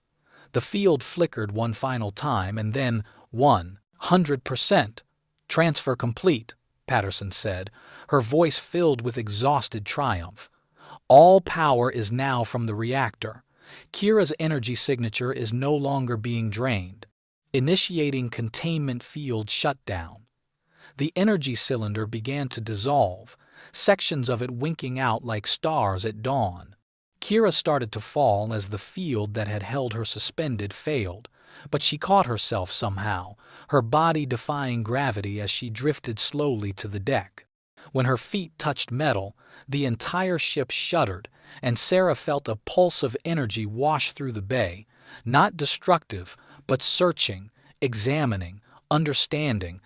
The field flickered one final time and then 100%. "Transfer complete," Patterson said, her voice filled with exhausted triumph. "All power is now from the reactor. Kira's energy signature is no longer being drained. Initiating containment field shutdown." The energy cylinder began to dissolve, sections of it winking out like stars at dawn. Kira started to fall as the field that had held her suspended failed, but she caught herself somehow, her body defying gravity as she drifted slowly to the deck. When her feet touched metal, the entire ship shuddered, and Sarah felt a pulse of energy wash through the bay, not destructive, but searching, examining, understanding.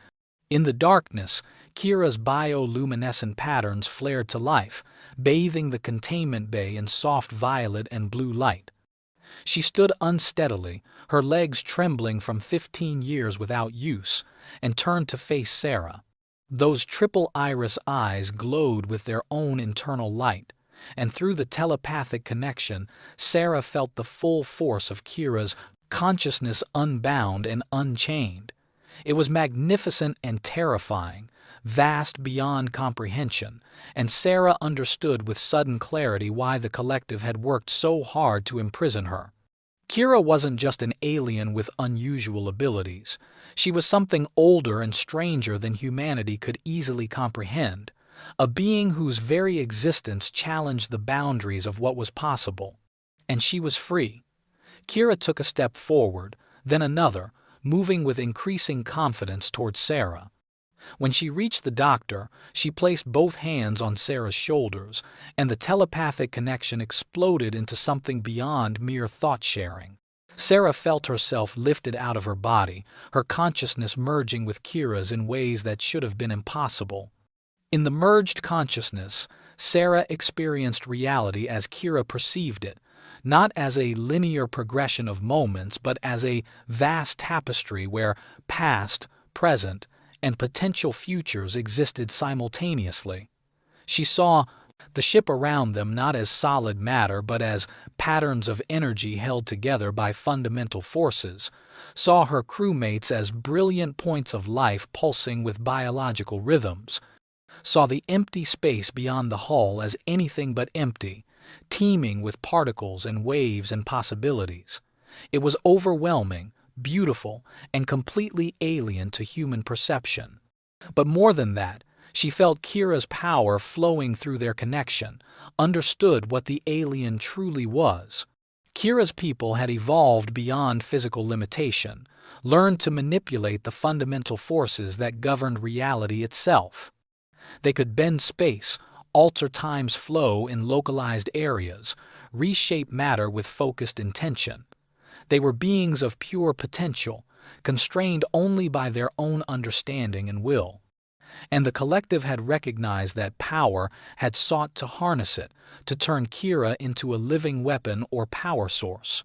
In the darkness, Kira's bioluminescent patterns flared to life, bathing the containment bay in soft violet and blue light. She stood unsteadily, her legs trembling from 15 years without use, and turned to face Sarah. Those triple iris eyes glowed with their own internal light, and through the telepathic connection, Sarah felt the full force of Kira's consciousness unbound and unchained. It was magnificent and terrifying, vast beyond comprehension, and Sarah understood with sudden clarity why the collective had worked so hard to imprison her. Kira wasn't just an alien with unusual abilities. She was something older and stranger than humanity could easily comprehend, a being whose very existence challenged the boundaries of what was possible. And she was free. Kira took a step forward, then another, moving with increasing confidence towards Sarah. When she reached the doctor, she placed both hands on Sarah's shoulders, and the telepathic connection exploded into something beyond mere thought-sharing. Sarah felt herself lifted out of her body, her consciousness merging with Kira's in ways that should have been impossible. In the merged consciousness, Sarah experienced reality as Kira perceived it, not as a linear progression of moments, but as a vast tapestry where past, present, and potential futures existed simultaneously. She saw the ship around them not as solid matter but as patterns of energy held together by fundamental forces, saw her crewmates as brilliant points of life pulsing with biological rhythms, saw the empty space beyond the hull as anything but empty, teeming with particles and waves and possibilities. It was overwhelming, beautiful, and completely alien to human perception. But more than that, she felt Kira's power flowing through their connection, understood what the alien truly was. Kira's people had evolved beyond physical limitation, learned to manipulate the fundamental forces that governed reality itself. They could bend space, alter time's flow in localized areas, reshape matter with focused intention. They were beings of pure potential, constrained only by their own understanding and will. And the collective had recognized that power, had sought to harness it, to turn Kira into a living weapon or power source.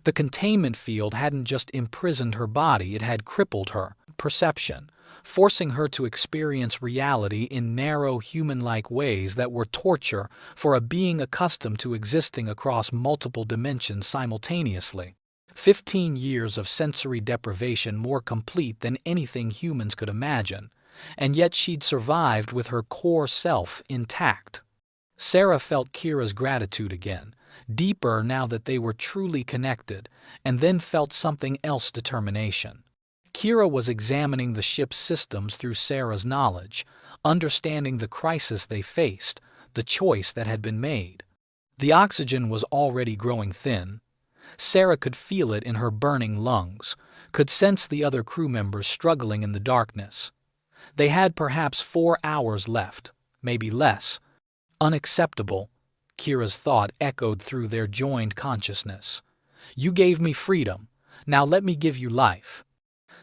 The containment field hadn't just imprisoned her body, it had crippled her perception, forcing her to experience reality in narrow, human-like ways that were torture for a being accustomed to existing across multiple dimensions simultaneously. 15 years of sensory deprivation more complete than anything humans could imagine, and yet she'd survived with her core self intact. Sarah felt Kira's gratitude again, deeper now that they were truly connected, and then felt something else: determination. Kira was examining the ship's systems through Sarah's knowledge, understanding the crisis they faced, the choice that had been made. The oxygen was already growing thin. Sarah could feel it in her burning lungs, could sense the other crew members struggling in the darkness. They had perhaps 4 hours left, maybe less. Unacceptable, Kira's thought echoed through their joined consciousness. You gave me freedom, now let me give you life.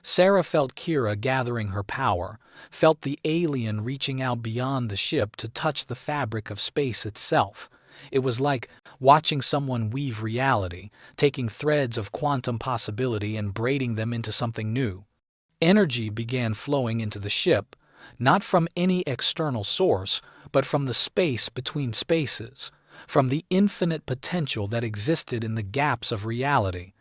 Sarah felt Kira gathering her power, felt the alien reaching out beyond the ship to touch the fabric of space itself, It was like watching someone weave reality, taking threads of quantum possibility and braiding them into something new. Energy began flowing into the ship, not from any external source, but from the space between spaces, from the infinite potential that existed in the gaps of reality.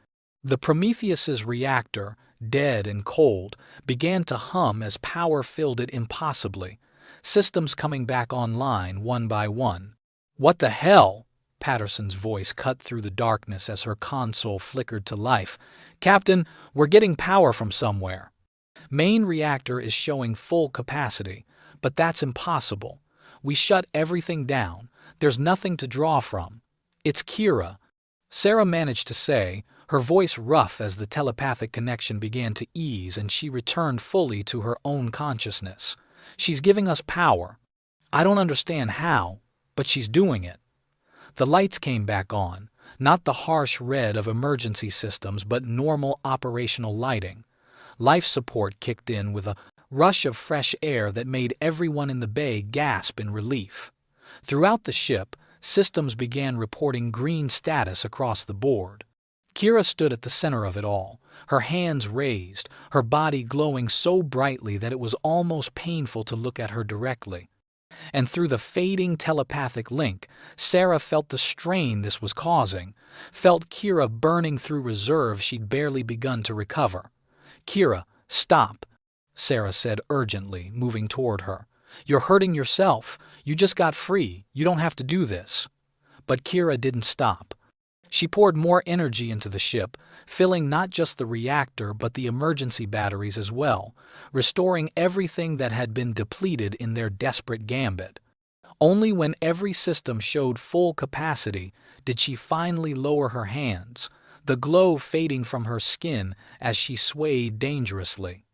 The Prometheus's reactor, dead and cold, began to hum as power filled it impossibly, systems coming back online one by one. "What the hell?" Patterson's voice cut through the darkness as her console flickered to life. "Captain, we're getting power from somewhere. Main reactor is showing full capacity, but that's impossible. We shut everything down. There's nothing to draw from." "It's Kira," Sarah managed to say, her voice rough as the telepathic connection began to ease and she returned fully to her own consciousness. "She's giving us power. I don't understand how, but she's doing it." The lights came back on, not the harsh red of emergency systems but normal operational lighting. Life support kicked in with a rush of fresh air that made everyone in the bay gasp in relief. Throughout the ship, systems began reporting green status across the board. Kira stood at the center of it all, her hands raised, her body glowing so brightly that it was almost painful to look at her directly. And through the fading telepathic link, Sarah felt the strain this was causing, felt Kira burning through reserves she'd barely begun to recover. "Kira, stop," Sarah said urgently, moving toward her. "You're hurting yourself. You just got free. You don't have to do this." But Kira didn't stop. She poured more energy into the ship, filling not just the reactor but the emergency batteries as well, restoring everything that had been depleted in their desperate gambit. Only when every system showed full capacity did she finally lower her hands, the glow fading from her skin as she swayed dangerously.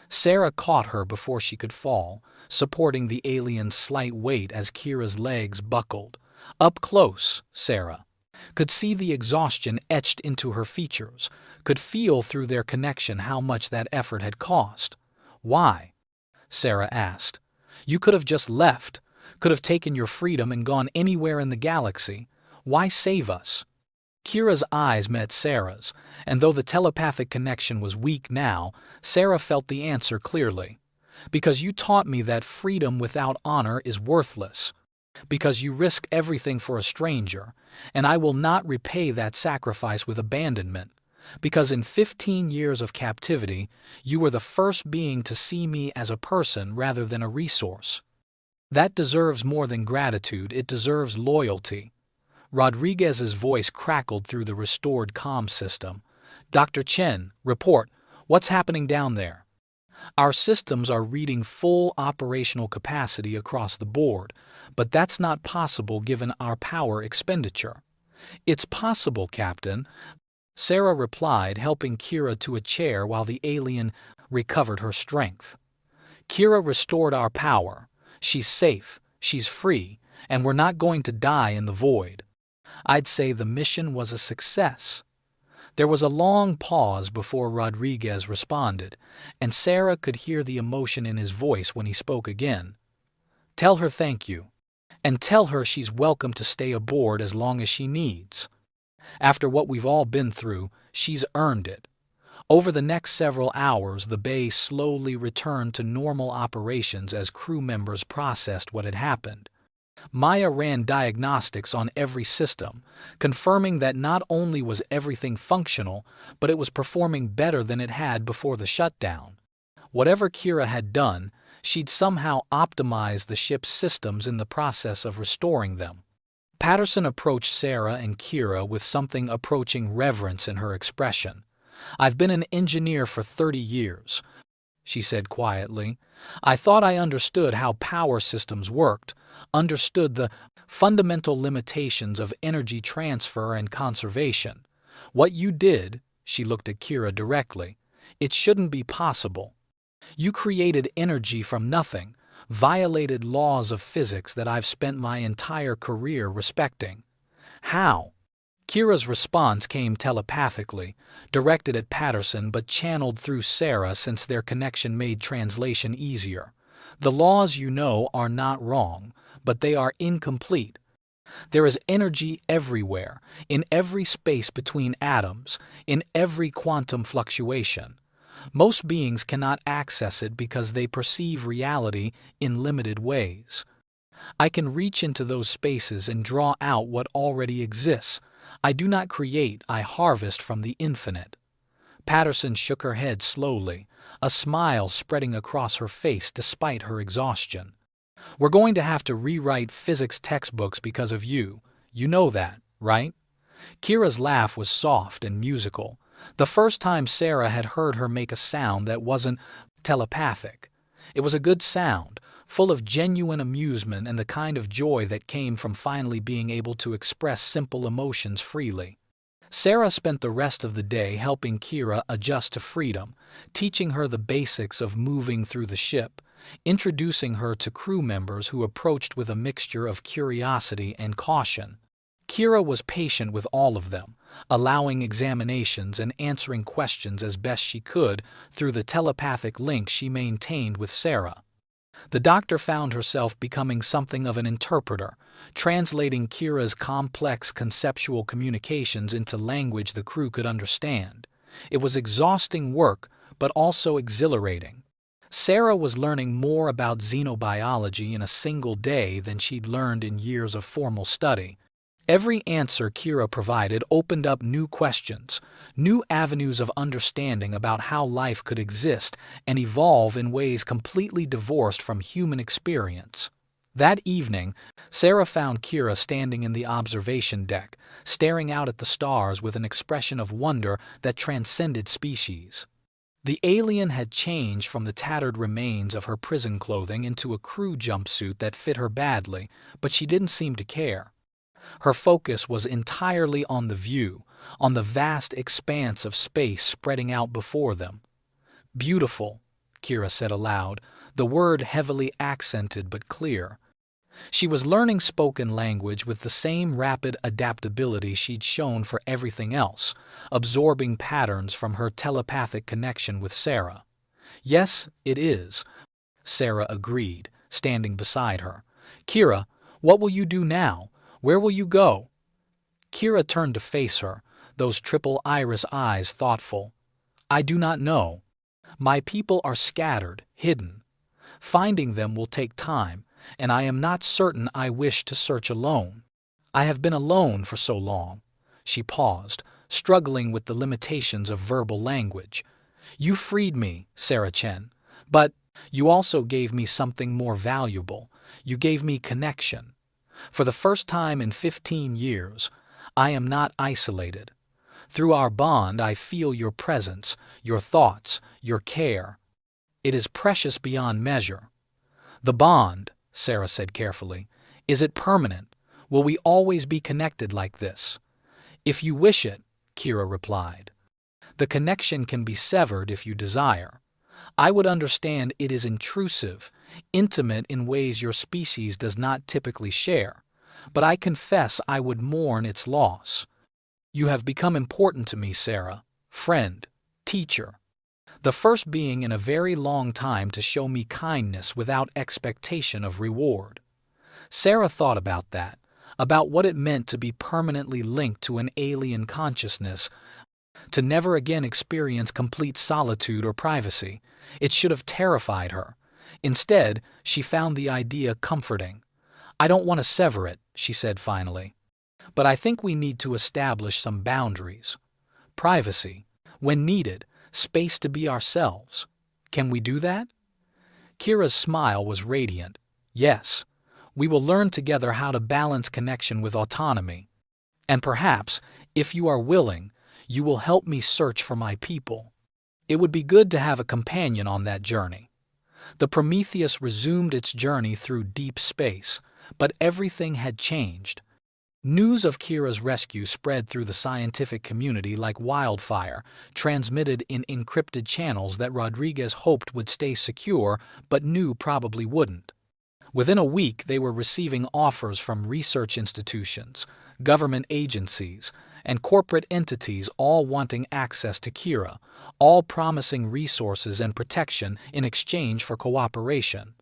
Sarah caught her before she could fall, supporting the alien's slight weight as Kira's legs buckled. Up close, Sarah could see the exhaustion etched into her features, could feel through their connection how much that effort had cost. "Why?" Sarah asked. "You could have just left, could have taken your freedom and gone anywhere in the galaxy. Why save us?" Kira's eyes met Sarah's, and though the telepathic connection was weak now, Sarah felt the answer clearly. "Because you taught me that freedom without honor is worthless. Because you risked everything for a stranger, and I will not repay that sacrifice with abandonment. Because in 15 years of captivity, you were the first being to see me as a person rather than a resource. That deserves more than gratitude, it deserves loyalty." Rodriguez's voice crackled through the restored comm system. "Dr. Chen, report. What's happening down there?" "Our systems are reading full operational capacity across the board, but that's not possible given our power expenditure." "It's possible, Captain," Sarah replied, helping Kira to a chair while the alien recovered her strength. "Kira restored our power. She's safe, she's free, and we're not going to die in the void. I'd say the mission was a success." There was a long pause before Rodriguez responded, and Sarah could hear the emotion in his voice when he spoke again. "Tell her thank you. And tell her she's welcome to stay aboard as long as she needs. After what we've all been through, she's earned it." Over the next several hours, the bay slowly returned to normal operations as crew members processed what had happened. Maya ran diagnostics on every system, confirming that not only was everything functional, but it was performing better than it had before the shutdown. Whatever Kira had done, she'd somehow optimized the ship's systems in the process of restoring them. Patterson approached Sarah and Kira with something approaching reverence in her expression. "I've been an engineer for 30 years, she said quietly. "I thought I understood how power systems worked, understood the fundamental limitations of energy transfer and conservation. What you did," she looked at Kira directly, "it shouldn't be possible. You created energy from nothing, violated laws of physics that I've spent my entire career respecting. How?" Kira's response came telepathically, directed at Patterson but channeled through Sarah since their connection made translation easier. "The laws, you know, are not wrong, but they are incomplete. There is energy everywhere, in every space between atoms, in every quantum fluctuation. Most beings cannot access it because they perceive reality in limited ways. I can reach into those spaces and draw out what already exists. I do not create, I harvest from the infinite. Patterson shook her head slowly, a smile spreading across her face despite her exhaustion. We're going to have to rewrite physics textbooks because of you. You know that, right? Kira's laugh was soft and musical, the first time Sarah had heard her make a sound that wasn't telepathic. It was a good sound, full of genuine amusement and the kind of joy that came from finally being able to express simple emotions freely. Sarah spent the rest of the day helping Kira adjust to freedom, teaching her the basics of moving through the ship, introducing her to crew members who approached with a mixture of curiosity and caution. Kira was patient with all of them, allowing examinations and answering questions as best she could through the telepathic link she maintained with Sarah. The doctor found herself becoming something of an interpreter, translating Kira's complex conceptual communications into language the crew could understand. It was exhausting work, but also exhilarating. Sarah was learning more about xenobiology in a single day than she'd learned in years of formal study. Every answer Kira provided opened up new questions, new avenues of understanding about how life could exist and evolve in ways completely divorced from human experience. That evening, Sarah found Kira standing in the observation deck, staring out at the stars with an expression of wonder that transcended species. The alien had changed from the tattered remains of her prison clothing into a crew jumpsuit that fit her badly, but she didn't seem to care. Her focus was entirely on the view, on the vast expanse of space spreading out before them. "Beautiful," Kira said aloud, the word heavily accented but clear. She was learning spoken language with the same rapid adaptability she'd shown for everything else, absorbing patterns from her telepathic connection with Sarah. "Yes, it is," Sarah agreed, standing beside her. "Kira, what will you do now? Where will you go?" Kira turned to face her, those triple iris eyes thoughtful. "I do not know. My people are scattered, hidden. Finding them will take time, and I am not certain I wish to search alone. I have been alone for so long." She paused, struggling with the limitations of verbal language. "You freed me, Sarah Chen, but you also gave me something more valuable. You gave me connection. For the first time in 15 years, I am not isolated. Through our bond, I feel your presence, your thoughts, your care. It is precious beyond measure." "The bond," Sarah said carefully, "is it permanent? Will we always be connected like this?" "If you wish it," Kira replied. "The connection can be severed if you desire. I would understand it is intrusive, intimate in ways your species does not typically share, but I confess I would mourn its loss. You have become important to me, Sarah, friend, teacher. The first being in a very long time to show me kindness without expectation of reward." Sarah thought about that, about what it meant to be permanently linked to an alien consciousness, to never again experience complete solitude or privacy. It should have terrified her. Instead, she found the idea comforting. "I don't want to sever it," she said finally. "But I think we need to establish some boundaries. Privacy, when needed, space to be ourselves. Can we do that?" Kira's smile was radiant. "Yes, we will learn together how to balance connection with autonomy. And perhaps, if you are willing, you will help me search for my people. It would be good to have a companion on that journey." The Prometheus resumed its journey through deep space, but everything had changed. News of Kira's rescue spread through the scientific community like wildfire, transmitted in encrypted channels that Rodriguez hoped would stay secure but knew probably wouldn't. Within a week, they were receiving offers from research institutions, government agencies, and corporate entities, all wanting access to Kira, all promising resources and protection in exchange for cooperation.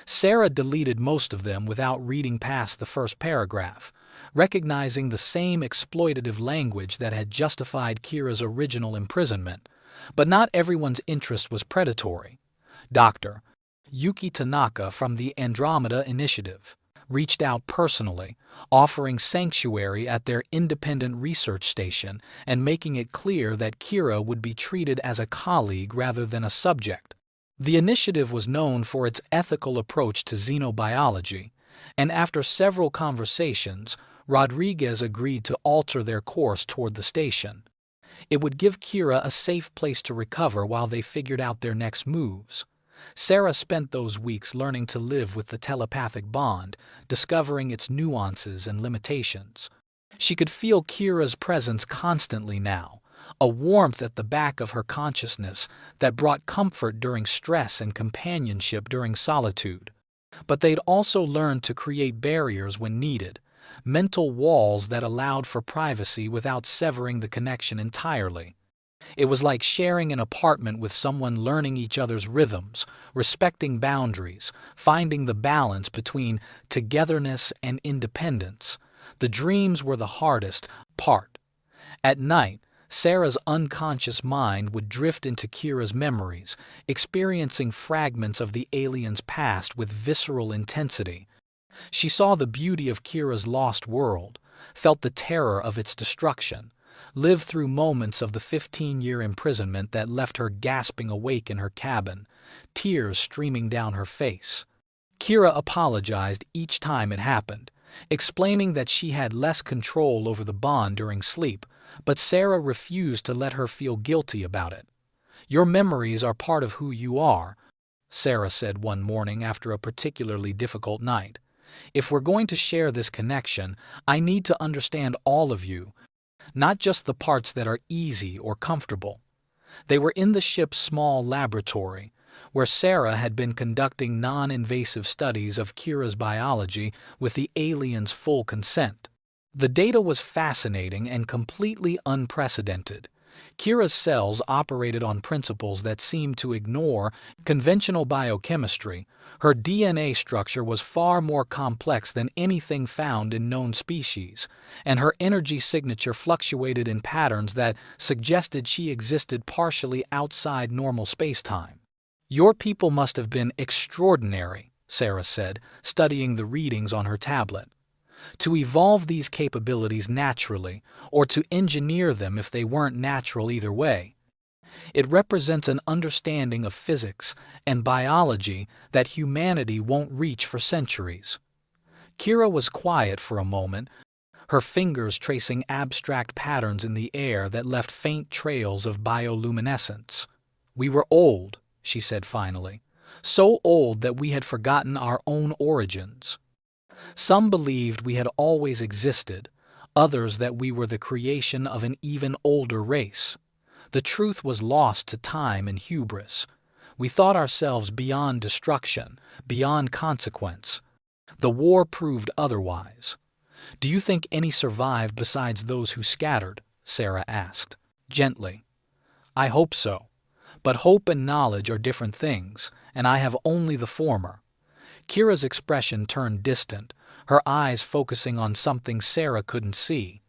Sarah deleted most of them without reading past the first paragraph, recognizing the same exploitative language that had justified Kira's original imprisonment. But not everyone's interest was predatory. Dr. Yuki Tanaka from the Andromeda Initiative reached out personally, offering sanctuary at their independent research station and making it clear that Kira would be treated as a colleague rather than a subject. The initiative was known for its ethical approach to xenobiology, and after several conversations, Rodriguez agreed to alter their course toward the station. It would give Kira a safe place to recover while they figured out their next moves. Sarah spent those weeks learning to live with the telepathic bond, discovering its nuances and limitations. She could feel Kira's presence constantly now, a warmth at the back of her consciousness that brought comfort during stress and companionship during solitude. But they'd also learned to create barriers when needed, mental walls that allowed for privacy without severing the connection entirely. It was like sharing an apartment with someone, learning each other's rhythms, respecting boundaries, finding the balance between togetherness and independence. The dreams were the hardest part. At night, Sarah's unconscious mind would drift into Kira's memories, experiencing fragments of the alien's past with visceral intensity. She saw the beauty of Kira's lost world, felt the terror of its destruction, lived through moments of the 15-year imprisonment that left her gasping awake in her cabin, tears streaming down her face. Kira apologized each time it happened, explaining that she had less control over the bond during sleep, but Sarah refused to let her feel guilty about it. "Your memories are part of who you are," Sarah said one morning after a particularly difficult night. "If we're going to share this connection, I need to understand all of you, not just the parts that are easy or comfortable." They were in the ship's small laboratory, where Sarah had been conducting non-invasive studies of Kira's biology with the alien's full consent. The data was fascinating and completely unprecedented. Kira's cells operated on principles that seemed to ignore conventional biochemistry. Her DNA structure was far more complex than anything found in known species, and her energy signature fluctuated in patterns that suggested she existed partially outside normal spacetime. "Your people must have been extraordinary," Sarah said, studying the readings on her tablet. "To evolve these capabilities naturally, or to engineer them if they weren't natural either way. It represents an understanding of physics and biology that humanity won't reach for centuries." Kira was quiet for a moment, her fingers tracing abstract patterns in the air that left faint trails of bioluminescence. "We were old," she said finally, "so old that we had forgotten our own origins. Some believed we had always existed, others that we were the creation of an even older race. The truth was lost to time and hubris. We thought ourselves beyond destruction, beyond consequence. The war proved otherwise." "Do you think any survived besides those who scattered?" Sarah asked, gently. "I hope so. But hope and knowledge are different things, and I have only the former." Kira's expression turned distant, her eyes focusing on something Sarah couldn't see.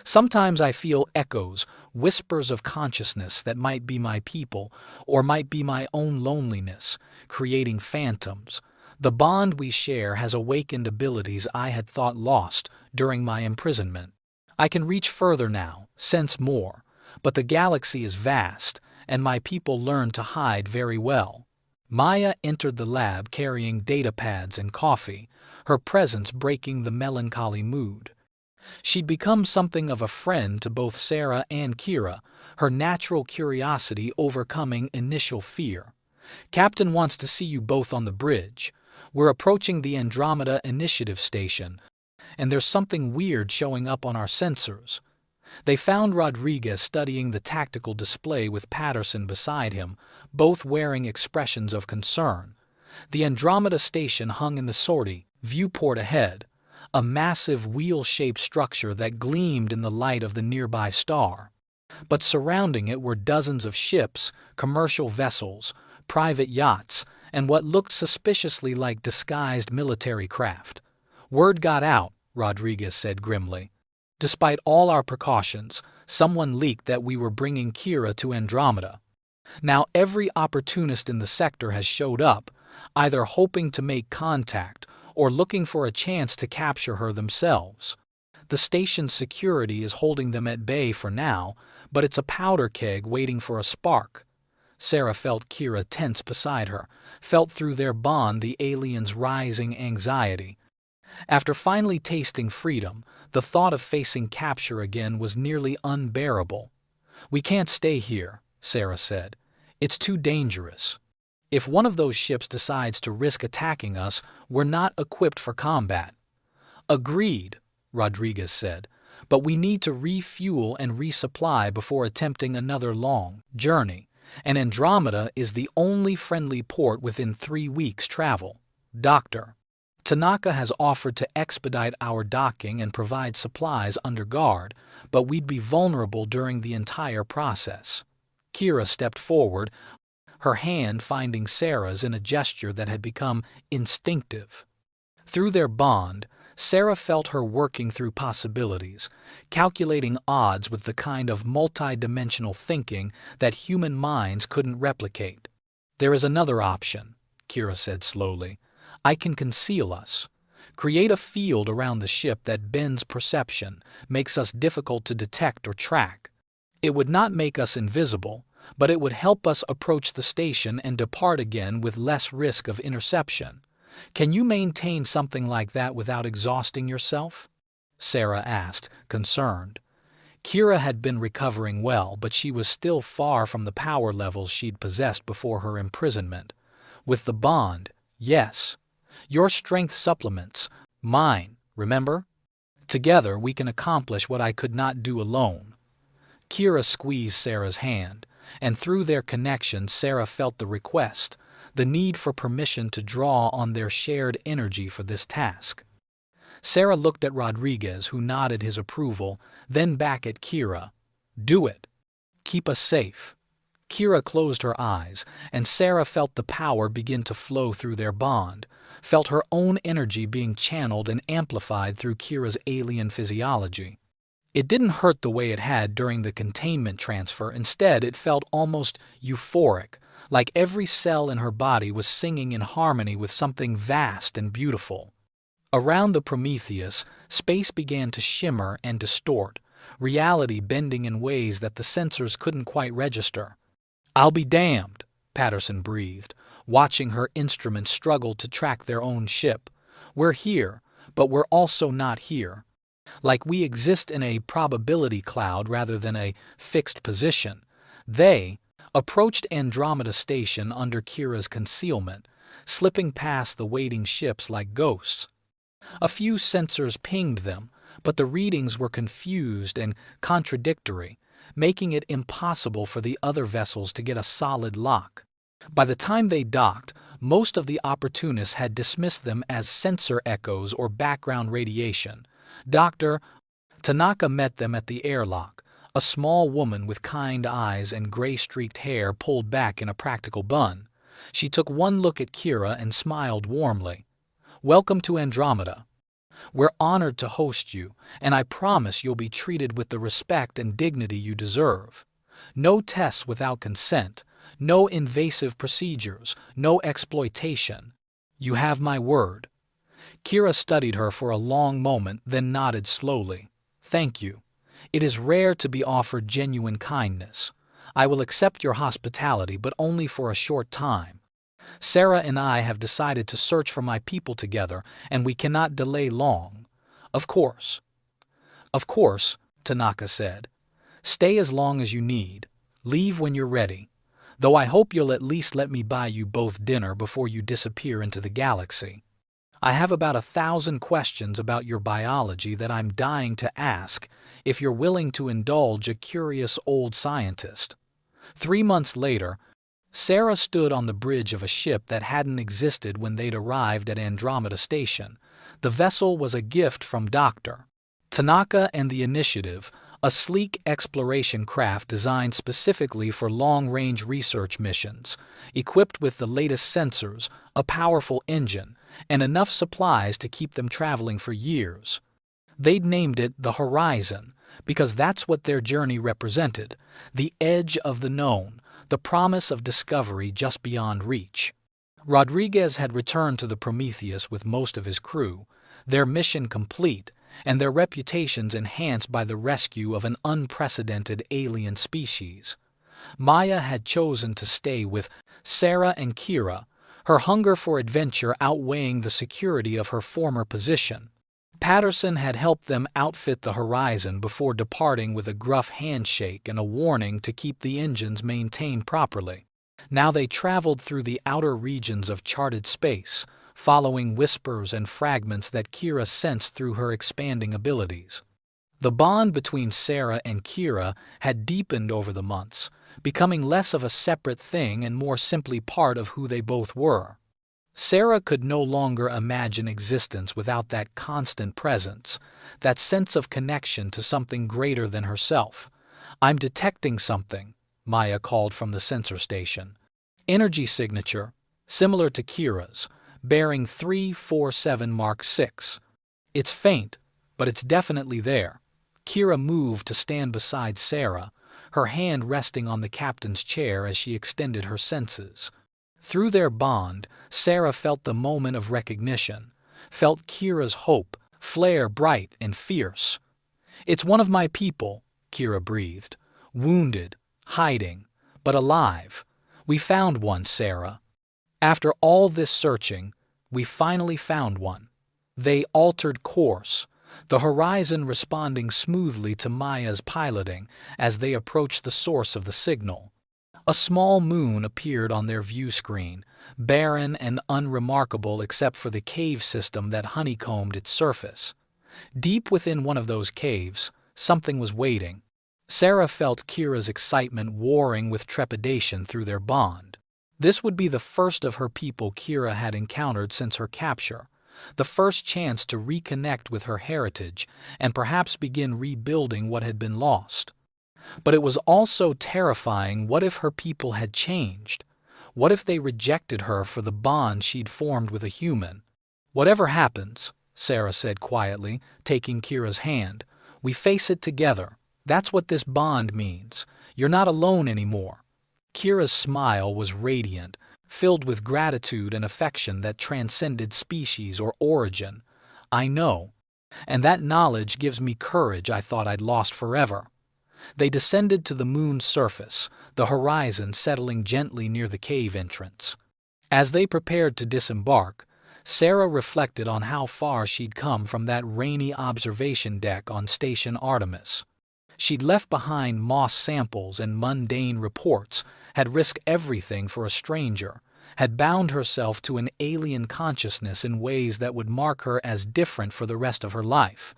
"Sometimes I feel echoes, whispers of consciousness that might be my people, or might be my own loneliness, creating phantoms. The bond we share has awakened abilities I had thought lost during my imprisonment. I can reach further now, sense more, but the galaxy is vast, and my people learn to hide very well." Maya entered the lab carrying data pads and coffee, her presence breaking the melancholy mood. She'd become something of a friend to both Sarah and Kira, her natural curiosity overcoming initial fear. "Captain wants to see you both on the bridge. We're approaching the Andromeda Initiative station, and there's something weird showing up on our sensors." They found Rodriguez studying the tactical display with Patterson beside him, both wearing expressions of concern. The Andromeda station hung in the sortie viewport ahead, a massive wheel-shaped structure that gleamed in the light of the nearby star. But surrounding it were dozens of ships, commercial vessels, private yachts, and what looked suspiciously like disguised military craft. "Word got out," Rodriguez said grimly. "Despite all our precautions, someone leaked that we were bringing Kira to Andromeda. Now every opportunist in the sector has showed up, either hoping to make contact or looking for a chance to capture her themselves. The station's security is holding them at bay for now, but it's a powder keg waiting for a spark." Sarah felt Kira tense beside her, felt through their bond the alien's rising anxiety. After finally tasting freedom, the thought of facing capture again was nearly unbearable. "We can't stay here," Sarah said. "It's too dangerous. If one of those ships decides to risk attacking us, we're not equipped for combat." "Agreed," Rodriguez said, "but we need to refuel and resupply before attempting another long journey, and Andromeda is the only friendly port within 3 weeks' travel. Doctor, Tanaka has offered to expedite our docking and provide supplies under guard, but we'd be vulnerable during the entire process." Kira stepped forward, her hand finding Sarah's in a gesture that had become instinctive. Through their bond, Sarah felt her working through possibilities, calculating odds with the kind of multi-dimensional thinking that human minds couldn't replicate. "There is another option," Kira said slowly. "I can conceal us. Create a field around the ship that bends perception, makes us difficult to detect or track. It would not make us invisible, but it would help us approach the station and depart again with less risk of interception. Can you maintain something like that without exhausting yourself?" Sarah asked, concerned. Kira had been recovering well, but she was still far from the power levels she'd possessed before her imprisonment. "With the bond, yes. Your strength supplements mine, remember? Together we can accomplish what I could not do alone." Kira squeezed Sarah's hand, and through their connection Sarah felt the request, the need for permission to draw on their shared energy for this task. Sarah looked at Rodriguez, who nodded his approval, then back at Kira. "Do it. Keep us safe." Kira closed her eyes, and Sarah felt the power begin to flow through their bond, felt her own energy being channeled and amplified through Kira's alien physiology. It didn't hurt the way it had during the containment transfer. Instead, it felt almost euphoric, like every cell in her body was singing in harmony with something vast and beautiful. Around the Prometheus, space began to shimmer and distort, reality bending in ways that the sensors couldn't quite register. "I'll be damned," Patterson breathed, watching her instruments struggle to track their own ship. "We're here, but we're also not here. Like we exist in a probability cloud rather than a fixed position." They approached Andromeda Station under Kira's concealment, slipping past the waiting ships like ghosts. A few sensors pinged them, but the readings were confused and contradictory, making it impossible for the other vessels to get a solid lock. By the time they docked, most of the opportunists had dismissed them as sensor echoes or background radiation. Dr. Tanaka met them at the airlock, a small woman with kind eyes and gray-streaked hair pulled back in a practical bun. She took one look at Kira and smiled warmly. "Welcome to Andromeda. We're honored to host you, and I promise you'll be treated with the respect and dignity you deserve. No tests without consent, no invasive procedures, no exploitation. You have my word." Kira studied her for a long moment, then nodded slowly. "Thank you. It is rare to be offered genuine kindness. I will accept your hospitality, but only for a short time. Sarah and I have decided to search for my people together, and we cannot delay long." "Of course." "Of course," Tanaka said. "Stay as long as you need. Leave when you're ready. Though I hope you'll at least let me buy you both dinner before you disappear into the galaxy. I have about 1,000 questions about your biology that I'm dying to ask if you're willing to indulge a curious old scientist." 3 months later, Sarah stood on the bridge of a ship that hadn't existed when they'd arrived at Andromeda Station. The vessel was a gift from Dr. Tanaka and the Initiative, a sleek exploration craft designed specifically for long-range research missions, equipped with the latest sensors, a powerful engine, and enough supplies to keep them traveling for years. They'd named it the Horizon, because that's what their journey represented, the edge of the known, the promise of discovery just beyond reach. Rodriguez had returned to the Prometheus with most of his crew, their mission complete, and their reputations enhanced by the rescue of an unprecedented alien species. Maya had chosen to stay with Sarah and Kira, her hunger for adventure outweighing the security of her former position. Patterson had helped them outfit the Horizon before departing with a gruff handshake and a warning to keep the engines maintained properly. Now they traveled through the outer regions of charted space, following whispers and fragments that Kira sensed through her expanding abilities. The bond between Sarah and Kira had deepened over the months, becoming less of a separate thing and more simply part of who they both were. Sarah could no longer imagine existence without that constant presence, that sense of connection to something greater than herself. "I'm detecting something," Maya called from the sensor station. Energy signature, similar to Kira's, bearing 347 Mark 6. "It's faint, but it's definitely there." Kira moved to stand beside Sarah, her hand resting on the captain's chair as she extended her senses. Through their bond, Sarah felt the moment of recognition, felt Kira's hope, flare bright and fierce. "It's one of my people," Kira breathed, "wounded, hiding, but alive. We found one, Sarah. After all this searching, we finally found one." They altered course, the Horizon responding smoothly to Maya's piloting as they approached the source of the signal. A small moon appeared on their view screen, barren and unremarkable except for the cave system that honeycombed its surface. Deep within one of those caves, something was waiting. Sarah felt Kira's excitement warring with trepidation through their bond. This would be the first of her people Kira had encountered since her capture, the first chance to reconnect with her heritage and perhaps begin rebuilding what had been lost. But it was also terrifying. What if her people had changed? What if they rejected her for the bond she'd formed with a human? "Whatever happens," Sarah said quietly, taking Kira's hand, "we face it together. That's what this bond means. You're not alone anymore." Kira's smile was radiant, filled with gratitude and affection that transcended species or origin. "I know. And that knowledge gives me courage I thought I'd lost forever." They descended to the moon's surface, the Horizon settling gently near the cave entrance. As they prepared to disembark, Sarah reflected on how far she'd come from that rainy observation deck on Station Artemis. She'd left behind moss samples and mundane reports, had risked everything for a stranger, had bound herself to an alien consciousness in ways that would mark her as different for the rest of her life.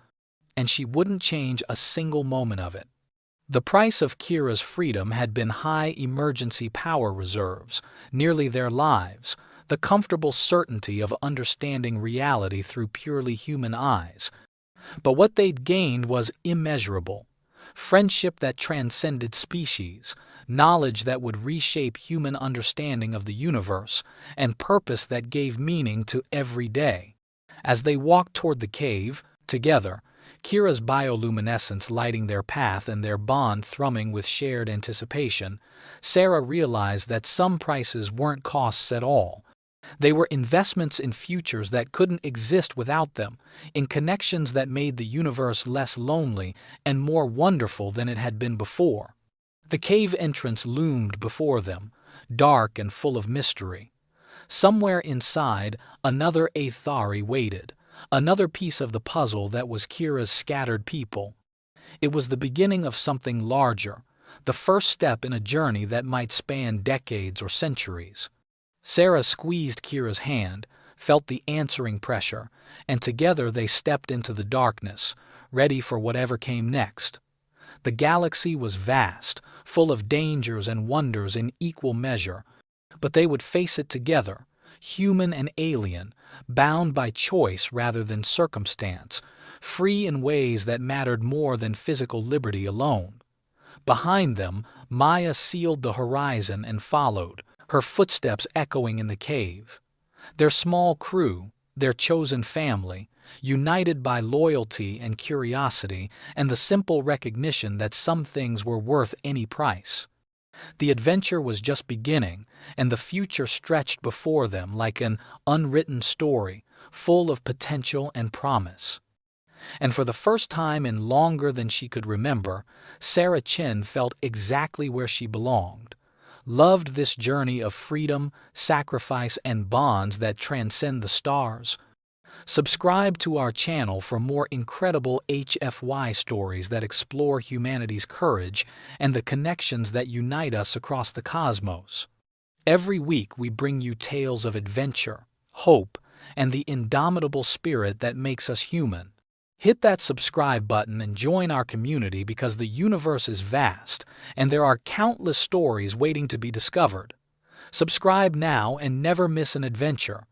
And she wouldn't change a single moment of it. The price of Kira's freedom had been high emergency power reserves, nearly their lives, the comfortable certainty of understanding reality through purely human eyes. But what they'd gained was immeasurable. Friendship that transcended species, knowledge that would reshape human understanding of the universe, and purpose that gave meaning to every day. As they walked toward the cave, together, Kira's bioluminescence lighting their path and their bond thrumming with shared anticipation, Sarah realized that some prices weren't costs at all. They were investments in futures that couldn't exist without them, in connections that made the universe less lonely and more wonderful than it had been before. The cave entrance loomed before them, dark and full of mystery. Somewhere inside, another Aethari waited, another piece of the puzzle that was Kira's scattered people. It was the beginning of something larger, the first step in a journey that might span decades or centuries. Sarah squeezed Kira's hand, felt the answering pressure, and together they stepped into the darkness, ready for whatever came next. The galaxy was vast, full of dangers and wonders in equal measure, but they would face it together, human and alien, bound by choice rather than circumstance, free in ways that mattered more than physical liberty alone. Behind them, Maya sealed the horizon and followed, her footsteps echoing in the cave. Their small crew, their chosen family, united by loyalty and curiosity and the simple recognition that some things were worth any price. The adventure was just beginning, and the future stretched before them like an unwritten story, full of potential and promise. And for the first time in longer than she could remember, Sarah Chen felt exactly where she belonged. Loved this journey of freedom, sacrifice, and bonds that transcend the stars. Subscribe to our channel for more incredible HFY stories that explore humanity's courage and the connections that unite us across the cosmos. Every week we bring you tales of adventure, hope, and the indomitable spirit that makes us human. Hit that subscribe button and join our community because the universe is vast and there are countless stories waiting to be discovered. Subscribe now and never miss an adventure.